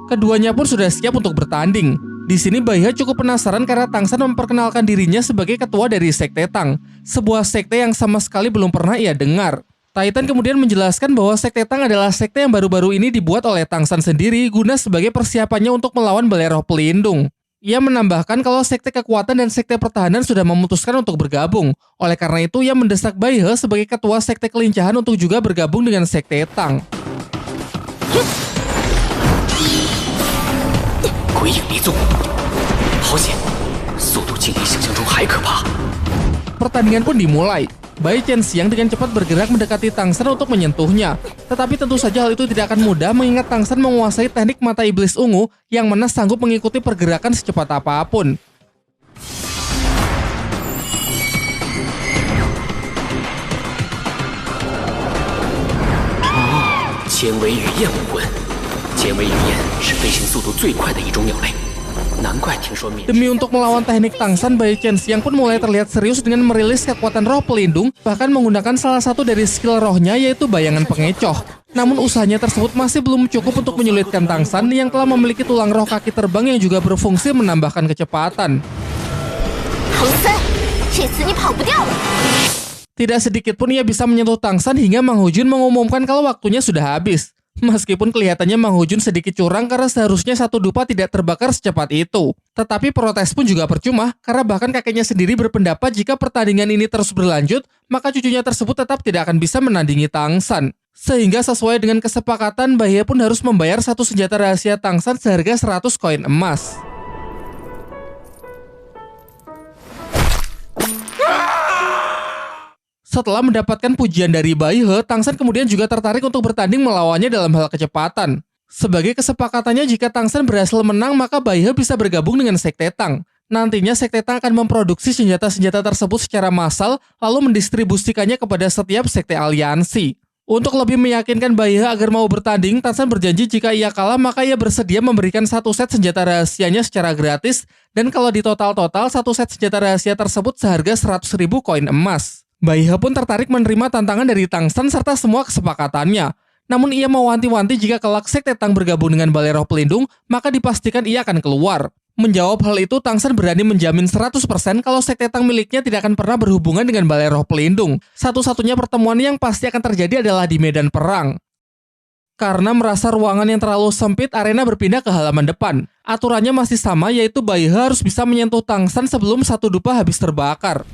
Keduanya pun sudah siap untuk bertanding. Di sini Bai He cukup penasaran karena Tang San memperkenalkan dirinya sebagai ketua dari Sekte Tang, sebuah sekte yang sama sekali belum pernah ia dengar. Titan kemudian menjelaskan bahwa Sekte Tang adalah sekte yang baru-baru ini dibuat oleh Tang San sendiri guna sebagai persiapannya untuk melawan Balai Roh Pelindung. Ia menambahkan kalau Sekte Kekuatan dan Sekte Pertahanan sudah memutuskan untuk bergabung. Oleh karena itu, ia mendesak Bai He sebagai ketua Sekte Kelincahan untuk juga bergabung dengan Sekte Tang. Pertandingan pun dimulai. Bai Qianxiang dengan cepat bergerak mendekati Tang San untuk menyentuhnya. Tetapi tentu saja hal itu tidak akan mudah mengingat Tang San menguasai teknik mata iblis ungu yang mana sanggup mengikuti pergerakan secepat apapun. Demi untuk melawan teknik Tang San, Bai Qianxiang pun mulai terlihat serius dengan merilis kekuatan roh pelindung, bahkan menggunakan salah satu dari skill rohnya yaitu bayangan pengecoh. Namun usahanya tersebut masih belum cukup untuk menyulitkan Tang San yang telah memiliki tulang roh kaki terbang yang juga berfungsi menambahkan kecepatan. Tidak sedikit pun ia bisa menyentuh Tang San hingga Mang Hojun mengumumkan kalau waktunya sudah habis. Meskipun kelihatannya Mang Hojun sedikit curang karena seharusnya satu dupa tidak terbakar secepat itu. Tetapi protes pun juga percuma karena bahkan kakeknya sendiri berpendapat jika pertandingan ini terus berlanjut, maka cucunya tersebut tetap tidak akan bisa menandingi Tang San. Sehingga sesuai dengan kesepakatan, Bai He pun harus membayar satu senjata rahasia Tang San seharga 100 koin emas. Setelah mendapatkan pujian dari Bai He, Tang San kemudian juga tertarik untuk bertanding melawannya dalam hal kecepatan. Sebagai kesepakatannya, jika Tang San berhasil menang, maka Bai He bisa bergabung dengan Sekte Tang. Nantinya Sekte Tang akan memproduksi senjata-senjata tersebut secara massal, lalu mendistribusikannya kepada setiap sekte aliansi. Untuk lebih meyakinkan Bai He agar mau bertanding, Tang San berjanji jika ia kalah, maka ia bersedia memberikan satu set senjata rahasianya secara gratis, dan kalau di total-total, satu set senjata rahasia tersebut seharga 100.000 koin emas. Bai He pun tertarik menerima tantangan dari Tang San serta semua kesepakatannya. Namun ia mewanti-wanti jika kelak Sekte Tang bergabung dengan Balai Roh Pelindung, maka dipastikan ia akan keluar. Menjawab hal itu, Tang San berani menjamin 100% kalau Sekte Tang miliknya tidak akan pernah berhubungan dengan Balai Roh Pelindung. Satu-satunya pertemuan yang pasti akan terjadi adalah di medan perang. Karena merasa ruangan yang terlalu sempit, arena berpindah ke halaman depan. Aturannya masih sama, yaitu Bai He harus bisa menyentuh Tang San sebelum satu dupa habis terbakar.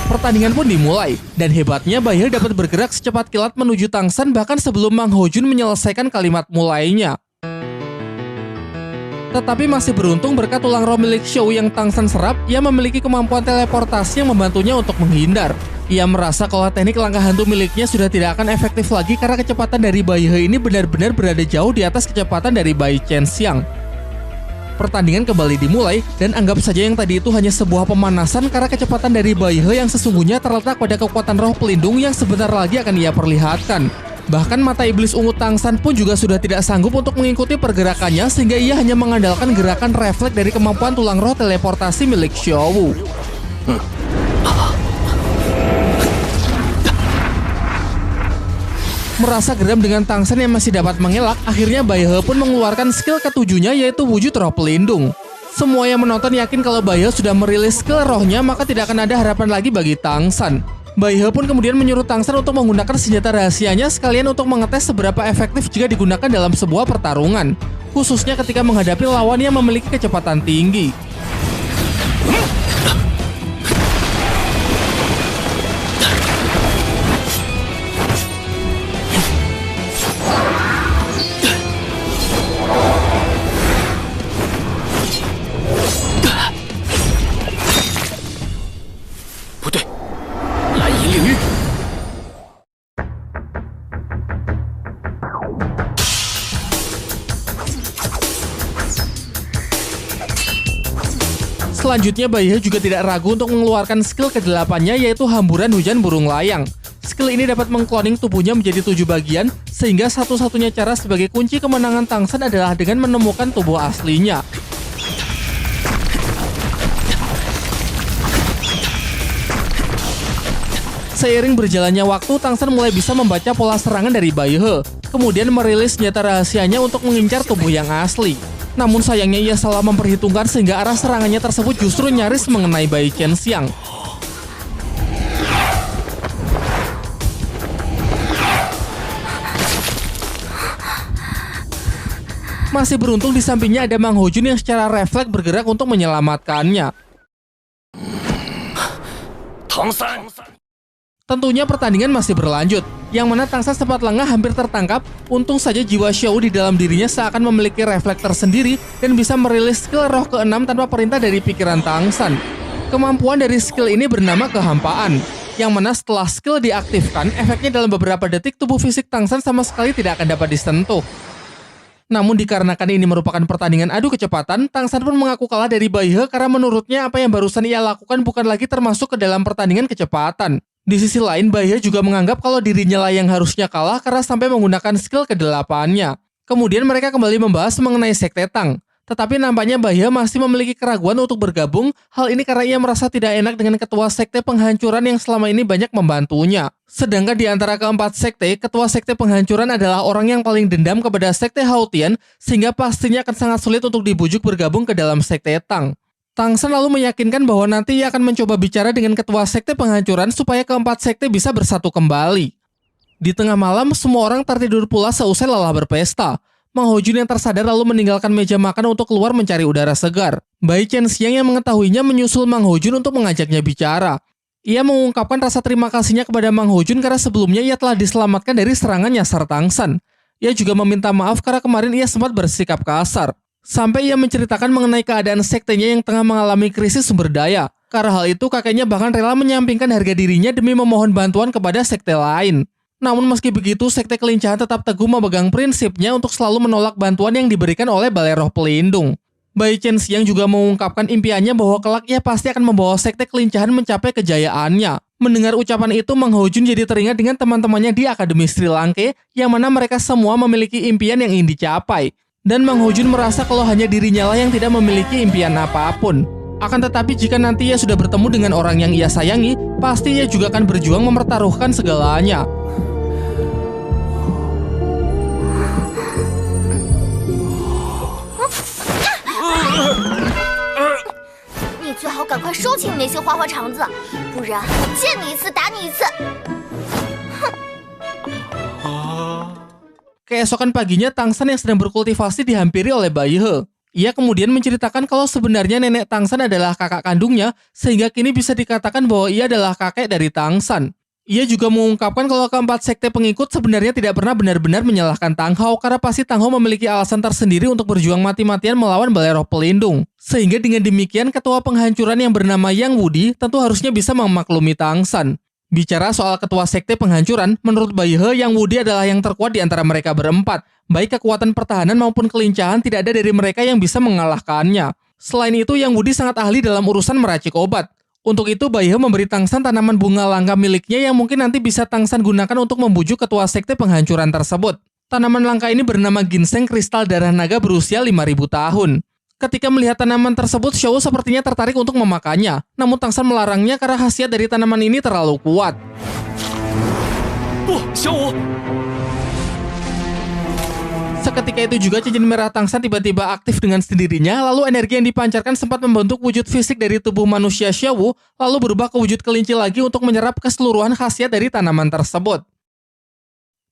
Pertandingan pun dimulai, dan hebatnya Bai He dapat bergerak secepat kilat menuju Tang San bahkan sebelum Mang Hojun menyelesaikan kalimat mulainya. Tetapi masih beruntung berkat tulang roh milik Xiao yang Tang San serap, ia memiliki kemampuan teleportasi yang membantunya untuk menghindar. Ia merasa kalau teknik langkah hantu miliknya sudah tidak akan efektif lagi karena kecepatan dari Bai He ini benar-benar berada jauh di atas kecepatan dari Bai Qianxiang. Pertandingan kembali dimulai, dan anggap saja yang tadi itu hanya sebuah pemanasan karena kecepatan dari Bai He yang sesungguhnya terletak pada kekuatan roh pelindung yang sebentar lagi akan ia perlihatkan. Bahkan mata iblis ungu Tang San pun juga sudah tidak sanggup untuk mengikuti pergerakannya sehingga ia hanya mengandalkan gerakan refleks dari kemampuan tulang roh teleportasi milik Xiao Wu. Merasa geram dengan Tang San yang masih dapat mengelak, akhirnya Bai He pun mengeluarkan skill ketujuhnya yaitu wujud roh pelindung. Semua yang menonton yakin kalau Bai He sudah merilis skill rohnya, maka tidak akan ada harapan lagi bagi Tang San. Bai He pun kemudian menyuruh Tang San untuk menggunakan senjata rahasianya sekalian untuk mengetes seberapa efektif jika digunakan dalam sebuah pertarungan, khususnya ketika menghadapi lawan yang memiliki kecepatan tinggi. Selanjutnya Bai He juga tidak ragu untuk mengeluarkan skill ke-8-nya yaitu hamburan hujan burung layang. Skill ini dapat mengkloning tubuhnya menjadi 7 bagian, sehingga satu-satunya cara sebagai kunci kemenangan Tang San adalah dengan menemukan tubuh aslinya. Seiring berjalannya waktu, Tang San mulai bisa membaca pola serangan dari Bai He, kemudian merilis senjata rahasianya untuk mengincar tubuh yang asli. Namun sayangnya ia salah memperhitungkan sehingga arah serangannya tersebut justru nyaris mengenai Bai Qianxiang. Masih beruntung di sampingnya ada Mang Hojun yang secara refleks bergerak untuk menyelamatkannya. Tentunya pertandingan masih berlanjut, yang mana Tang San sempat lengah hampir tertangkap. Untung saja jiwa Xiao di dalam dirinya seakan memiliki refleks tersendiri dan bisa merilis skill roh ke-6 tanpa perintah dari pikiran Tang San. Kemampuan dari skill ini bernama kehampaan, yang mana setelah skill diaktifkan, efeknya dalam beberapa detik tubuh fisik Tang San sama sekali tidak akan dapat disentuh. Namun dikarenakan ini merupakan pertandingan adu kecepatan, Tang San pun mengaku kalah dari Bai He karena menurutnya apa yang barusan ia lakukan bukan lagi termasuk ke dalam pertandingan kecepatan. Di sisi lain, Bai He juga menganggap kalau dirinya lah yang harusnya kalah karena sampai menggunakan skill ke-8-nya. Kemudian mereka kembali membahas mengenai Sekte Tang. Tetapi nampaknya Bai He masih memiliki keraguan untuk bergabung, hal ini karena ia merasa tidak enak dengan ketua sekte penghancuran yang selama ini banyak membantunya. Sedangkan di antara keempat sekte, ketua sekte penghancuran adalah orang yang paling dendam kepada sekte Hao Tian, sehingga pastinya akan sangat sulit untuk dibujuk bergabung ke dalam sekte Tang. Tang San lalu meyakinkan bahwa nanti ia akan mencoba bicara dengan ketua sekte penghancuran supaya keempat sekte bisa bersatu kembali. Di tengah malam, semua orang tertidur pula seusai lelah berpesta. Mang Hojun yang tersadar lalu meninggalkan meja makan untuk keluar mencari udara segar. Bai Chen Xiang yang mengetahuinya menyusul Mang Hojun untuk mengajaknya bicara. Ia mengungkapkan rasa terima kasihnya kepada Mang Hojun karena sebelumnya ia telah diselamatkan dari serangan nyasar Tang San. Ia juga meminta maaf karena kemarin ia sempat bersikap kasar. Sampai ia menceritakan mengenai keadaan sektenya yang tengah mengalami krisis sumber daya. Karena hal itu, kakeknya bahkan rela menyampingkan harga dirinya demi memohon bantuan kepada sekte lain. Namun meski begitu, sekte kelincahan tetap teguh memegang prinsipnya untuk selalu menolak bantuan yang diberikan oleh Balai Roh Pelindung. Bai Chen Xiang juga mengungkapkan impiannya bahwa kelak ia pasti akan membawa sekte kelincahan mencapai kejayaannya. Mendengar ucapan itu, Mang Hojun jadi teringat dengan teman-temannya di Akademi Sri Lanka, yang mana mereka semua memiliki impian yang ingin dicapai. Dan Mang Hojun merasa kalau hanya dirinya lah yang tidak memiliki impian apapun. Akan tetapi jika nanti ia sudah bertemu dengan orang yang ia sayangi, pasti ia juga akan berjuang mempertaruhkan segalanya. Ni 最好赶快收起你那些花花肠子，不然我见你一次打你一次。 Keesokan paginya, Tang San yang sedang berkultivasi dihampiri oleh Bai He. Ia kemudian menceritakan kalau sebenarnya nenek Tang San adalah kakak kandungnya, sehingga kini bisa dikatakan bahwa ia adalah kakek dari Tang San. Ia juga mengungkapkan kalau keempat sekte pengikut sebenarnya tidak pernah benar-benar menyalahkan Tang Hao karena pasti Tang Hao memiliki alasan tersendiri untuk berjuang mati-matian melawan Balai Roh Pelindung. Sehingga dengan demikian, ketua penghancuran yang bernama Yang Wudi tentu harusnya bisa memaklumi Tang San. Bicara soal ketua sekte penghancuran, menurut Bai He, Yang Wudi adalah yang terkuat di antara mereka berempat. Baik kekuatan pertahanan maupun kelincahan tidak ada dari mereka yang bisa mengalahkannya. Selain itu, Yang Wudi sangat ahli dalam urusan meracik obat. Untuk itu, Bai He memberi Tang San tanaman bunga langka miliknya yang mungkin nanti bisa Tang San gunakan untuk membujuk ketua sekte penghancuran tersebut. Tanaman langka ini bernama ginseng kristal darah naga berusia 5.000 tahun. Ketika melihat tanaman tersebut, Xiao sepertinya tertarik untuk memakannya. Namun Tang San melarangnya karena khasiat dari tanaman ini terlalu kuat. Xiao! Seketika itu juga cincin merah Tang San tiba-tiba aktif dengan sendirinya, lalu energi yang dipancarkan sempat membentuk wujud fisik dari tubuh manusia Xiao, lalu berubah ke wujud kelinci lagi untuk menyerap keseluruhan khasiat dari tanaman tersebut.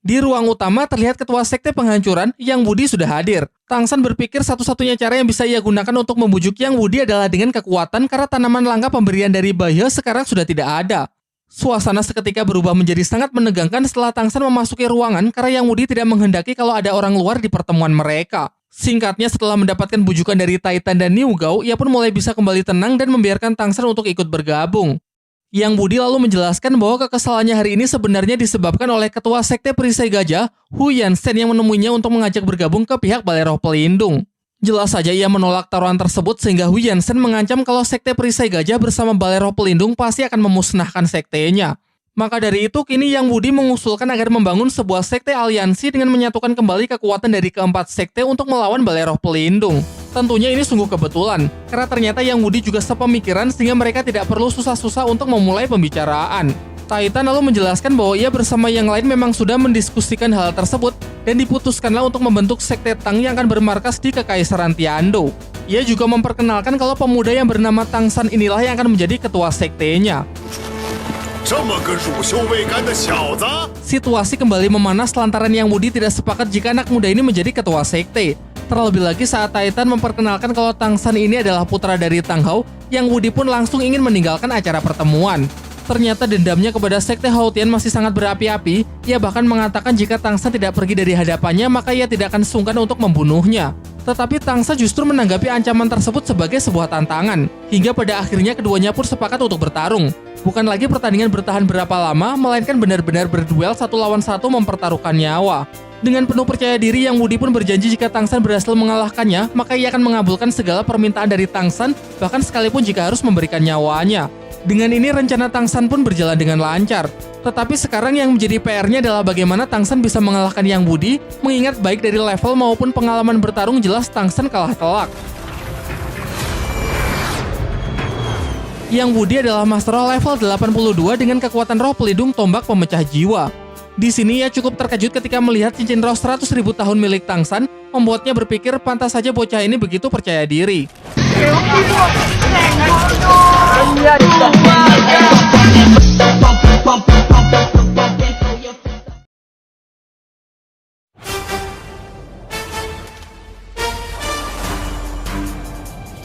Di ruang utama terlihat ketua sekte penghancuran, Yang Wudi sudah hadir. Tang San berpikir satu-satunya cara yang bisa ia gunakan untuk membujuk Yang Wudi adalah dengan kekuatan karena tanaman langka pemberian dari Bai He sekarang sudah tidak ada. Suasana seketika berubah menjadi sangat menegangkan setelah Tang San memasuki ruangan karena Yang Wudi tidak menghendaki kalau ada orang luar di pertemuan mereka. Singkatnya, setelah mendapatkan bujukan dari Titan dan Niu Gao, ia pun mulai bisa kembali tenang dan membiarkan Tang San untuk ikut bergabung. Yang Wudi lalu menjelaskan bahwa kekesalannya hari ini sebenarnya disebabkan oleh ketua sekte perisai gajah, Hu Yansen, yang menemuinya untuk mengajak bergabung ke pihak Balai Roh Pelindung. Jelas saja ia menolak taruhan tersebut sehingga Hu Yansen mengancam kalau sekte perisai gajah bersama Balai Roh Pelindung pasti akan memusnahkan sektenya. Maka dari itu, kini Yang Wudi mengusulkan agar membangun sebuah sekte aliansi dengan menyatukan kembali kekuatan dari keempat sekte untuk melawan Balai Roh Pelindung. Tentunya ini sungguh kebetulan, karena ternyata Yang Wudi juga sepemikiran sehingga mereka tidak perlu susah-susah untuk memulai pembicaraan. Titan lalu menjelaskan bahwa ia bersama yang lain memang sudah mendiskusikan hal tersebut dan diputuskanlah untuk membentuk sekte Tang yang akan bermarkas di Kekaisaran Tiando. Ia juga memperkenalkan kalau pemuda yang bernama Tang San inilah yang akan menjadi ketua sektenya. Situasi kembali memanas lantaran Yang Wudi tidak sepakat jika anak muda ini menjadi ketua sekte. Terlebih lagi saat Titan memperkenalkan kalau Tang San ini adalah putra dari Tang Hao, Yang Wudi pun langsung ingin meninggalkan acara pertemuan. Ternyata dendamnya kepada sekte Haotian masih sangat berapi-api. Ia bahkan mengatakan jika Tang San tidak pergi dari hadapannya, maka ia tidak akan sungkan untuk membunuhnya. Tetapi Tang San justru menanggapi ancaman tersebut sebagai sebuah tantangan. Hingga pada akhirnya keduanya pun sepakat untuk bertarung. Bukan lagi pertandingan bertahan berapa lama, melainkan benar-benar berduel satu lawan satu mempertaruhkan nyawa. Dengan penuh percaya diri, Yang Wudi pun berjanji jika Tang San berhasil mengalahkannya, maka ia akan mengabulkan segala permintaan dari Tang San, bahkan sekalipun jika harus memberikan nyawanya. Dengan ini rencana Tang San pun berjalan dengan lancar. Tetapi sekarang yang menjadi PR-nya adalah bagaimana Tang San bisa mengalahkan Yang Wudi, mengingat baik dari level maupun pengalaman bertarung jelas Tang San kalah telak. Yang Wudi adalah Master Roh level 82 dengan kekuatan roh pelindung tombak pemecah jiwa. Di sini ia cukup terkejut ketika melihat cincin roh 100.000 tahun milik Tang San, membuatnya berpikir pantas saja bocah ini begitu percaya diri.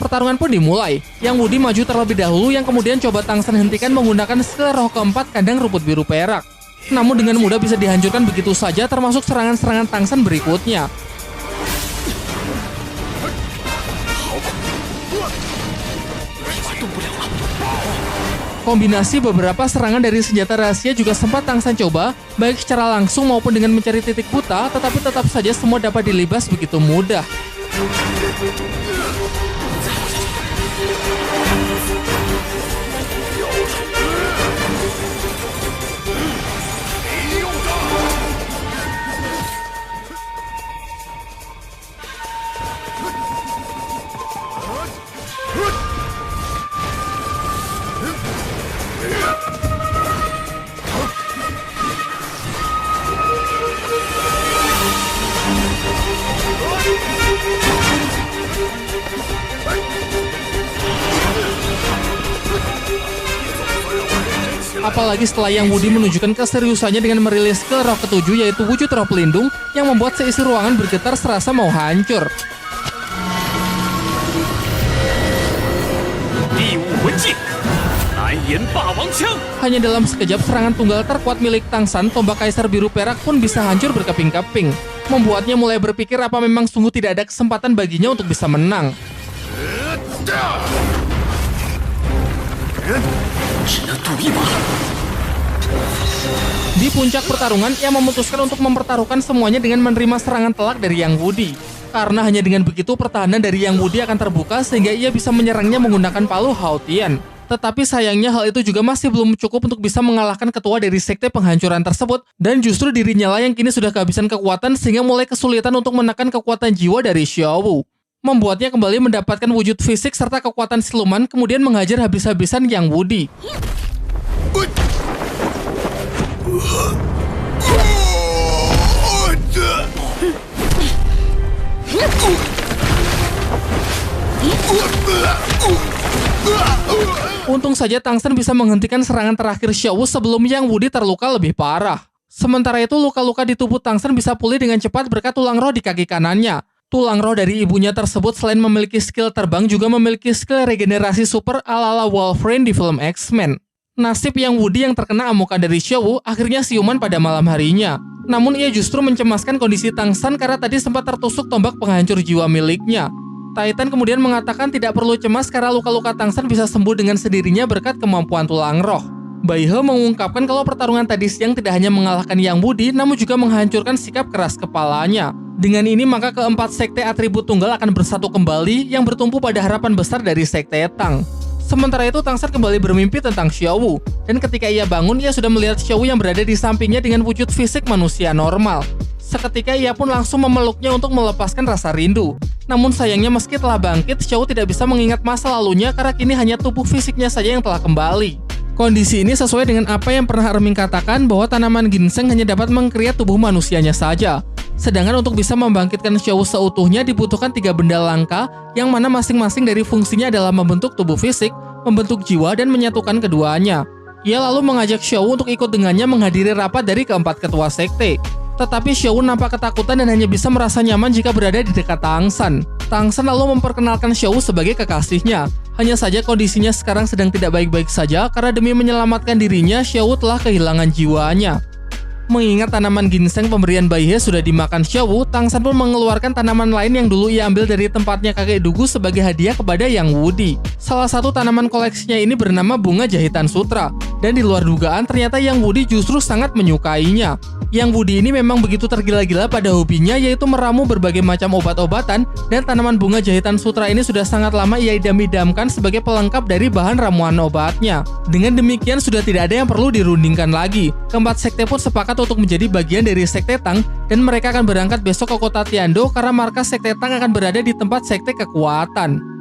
Pertarungan pun dimulai. Yang Wudi maju terlebih dahulu yang kemudian coba Tang San hentikan menggunakan skill roh keempat kandang rumput biru perak. Namun dengan mudah bisa dihancurkan begitu saja termasuk serangan-serangan Tang San berikutnya. Kombinasi beberapa serangan dari senjata rahasia juga sempat Tang San coba, baik secara langsung maupun dengan mencari titik buta, tetapi tetap saja semua dapat dilibas begitu mudah. Apalagi setelah Yang Wudi menunjukkan keseriusannya dengan merilis skill roh ketujuh yaitu wujud roh pelindung yang membuat seisi ruangan bergetar serasa mau hancur. Hanya dalam sekejap serangan tunggal terkuat milik Tang San, tombak kaisar biru perak pun bisa hancur berkeping-keping. Membuatnya mulai berpikir apa memang sungguh tidak ada kesempatan baginya untuk bisa menang. Di puncak pertarungan, ia memutuskan untuk mempertaruhkan semuanya dengan menerima serangan telak dari Yang Wudi. Karena hanya dengan begitu pertahanan dari Yang Wudi akan terbuka sehingga ia bisa menyerangnya menggunakan palu Haotian. Tetapi sayangnya hal itu juga masih belum cukup untuk bisa mengalahkan ketua dari sekte penghancuran tersebut, dan justru dirinya lah yang kini sudah kehabisan kekuatan sehingga mulai kesulitan untuk menekan kekuatan jiwa dari Xiao Wu. Membuatnya kembali mendapatkan wujud fisik serta kekuatan siluman, kemudian menghajar habis-habisan Yang Wudi. Untung saja Tang San bisa menghentikan serangan terakhir Xiao Wu sebelum Yang Wudi terluka lebih parah. Sementara itu luka-luka di tubuh Tang San bisa pulih dengan cepat berkat tulang roh di kaki kanannya. Tulang roh dari ibunya tersebut selain memiliki skill terbang juga memiliki skill regenerasi super ala-ala Wolverine di film X-Men. Nasib Yang Wudi yang terkena amukan dari Xiao Wu akhirnya siuman pada malam harinya. Namun ia justru mencemaskan kondisi Tang San karena tadi sempat tertusuk tombak penghancur jiwa miliknya. Titan kemudian mengatakan tidak perlu cemas karena luka-luka Tang San bisa sembuh dengan sendirinya berkat kemampuan tulang roh. Bai He mengungkapkan kalau pertarungan tadi siang tidak hanya mengalahkan Yang Wudi, namun juga menghancurkan sikap keras kepalanya. Dengan ini maka keempat sekte atribut tunggal akan bersatu kembali yang bertumpu pada harapan besar dari sekte Tang. Sementara itu Tang San kembali bermimpi tentang Xiao Wu, dan ketika ia bangun ia sudah melihat Xiao Wu yang berada di sampingnya dengan wujud fisik manusia normal. Seketika ia pun langsung memeluknya untuk melepaskan rasa rindu. Namun sayangnya meski telah bangkit, Xiao Wu tidak bisa mengingat masa lalunya karena kini hanya tubuh fisiknya saja yang telah kembali. Kondisi ini sesuai dengan apa yang pernah Erming katakan bahwa tanaman ginseng hanya dapat mengkreat tubuh manusianya saja. Sedangkan untuk bisa membangkitkan Xiao Wu seutuhnya dibutuhkan 3 benda langka yang mana masing-masing dari fungsinya adalah membentuk tubuh fisik, membentuk jiwa, dan menyatukan keduanya. Ia lalu mengajak Xiao Wu untuk ikut dengannya menghadiri rapat dari keempat ketua sekte. Tetapi Xiao nampak ketakutan dan hanya bisa merasa nyaman jika berada di dekat Tang San. Tang San lalu memperkenalkan Xiao sebagai kekasihnya. Hanya saja kondisinya sekarang sedang tidak baik-baik saja karena demi menyelamatkan dirinya, Xiao telah kehilangan jiwanya. Mengingat tanaman ginseng pemberian Bai He sudah dimakan Xiao, Tang San pun mengeluarkan tanaman lain yang dulu ia ambil dari tempatnya kakek Dugu sebagai hadiah kepada Yang Wudi. Salah satu tanaman koleksinya ini bernama bunga jahitan sutra, dan di luar dugaan ternyata Yang Wudi justru sangat menyukainya. Yang Wudi ini memang begitu tergila-gila pada hobinya, yaitu meramu berbagai macam obat-obatan, dan tanaman bunga jahitan sutra ini sudah sangat lama ia idam-idamkan sebagai pelengkap dari bahan ramuan obatnya. Dengan demikian sudah tidak ada yang perlu dirundingkan lagi. Keempat sekte pun sepakat untuk menjadi bagian dari sekte Tang, dan mereka akan berangkat besok ke kota Tiando karena markas sekte Tang akan berada di tempat sekte kekuatan.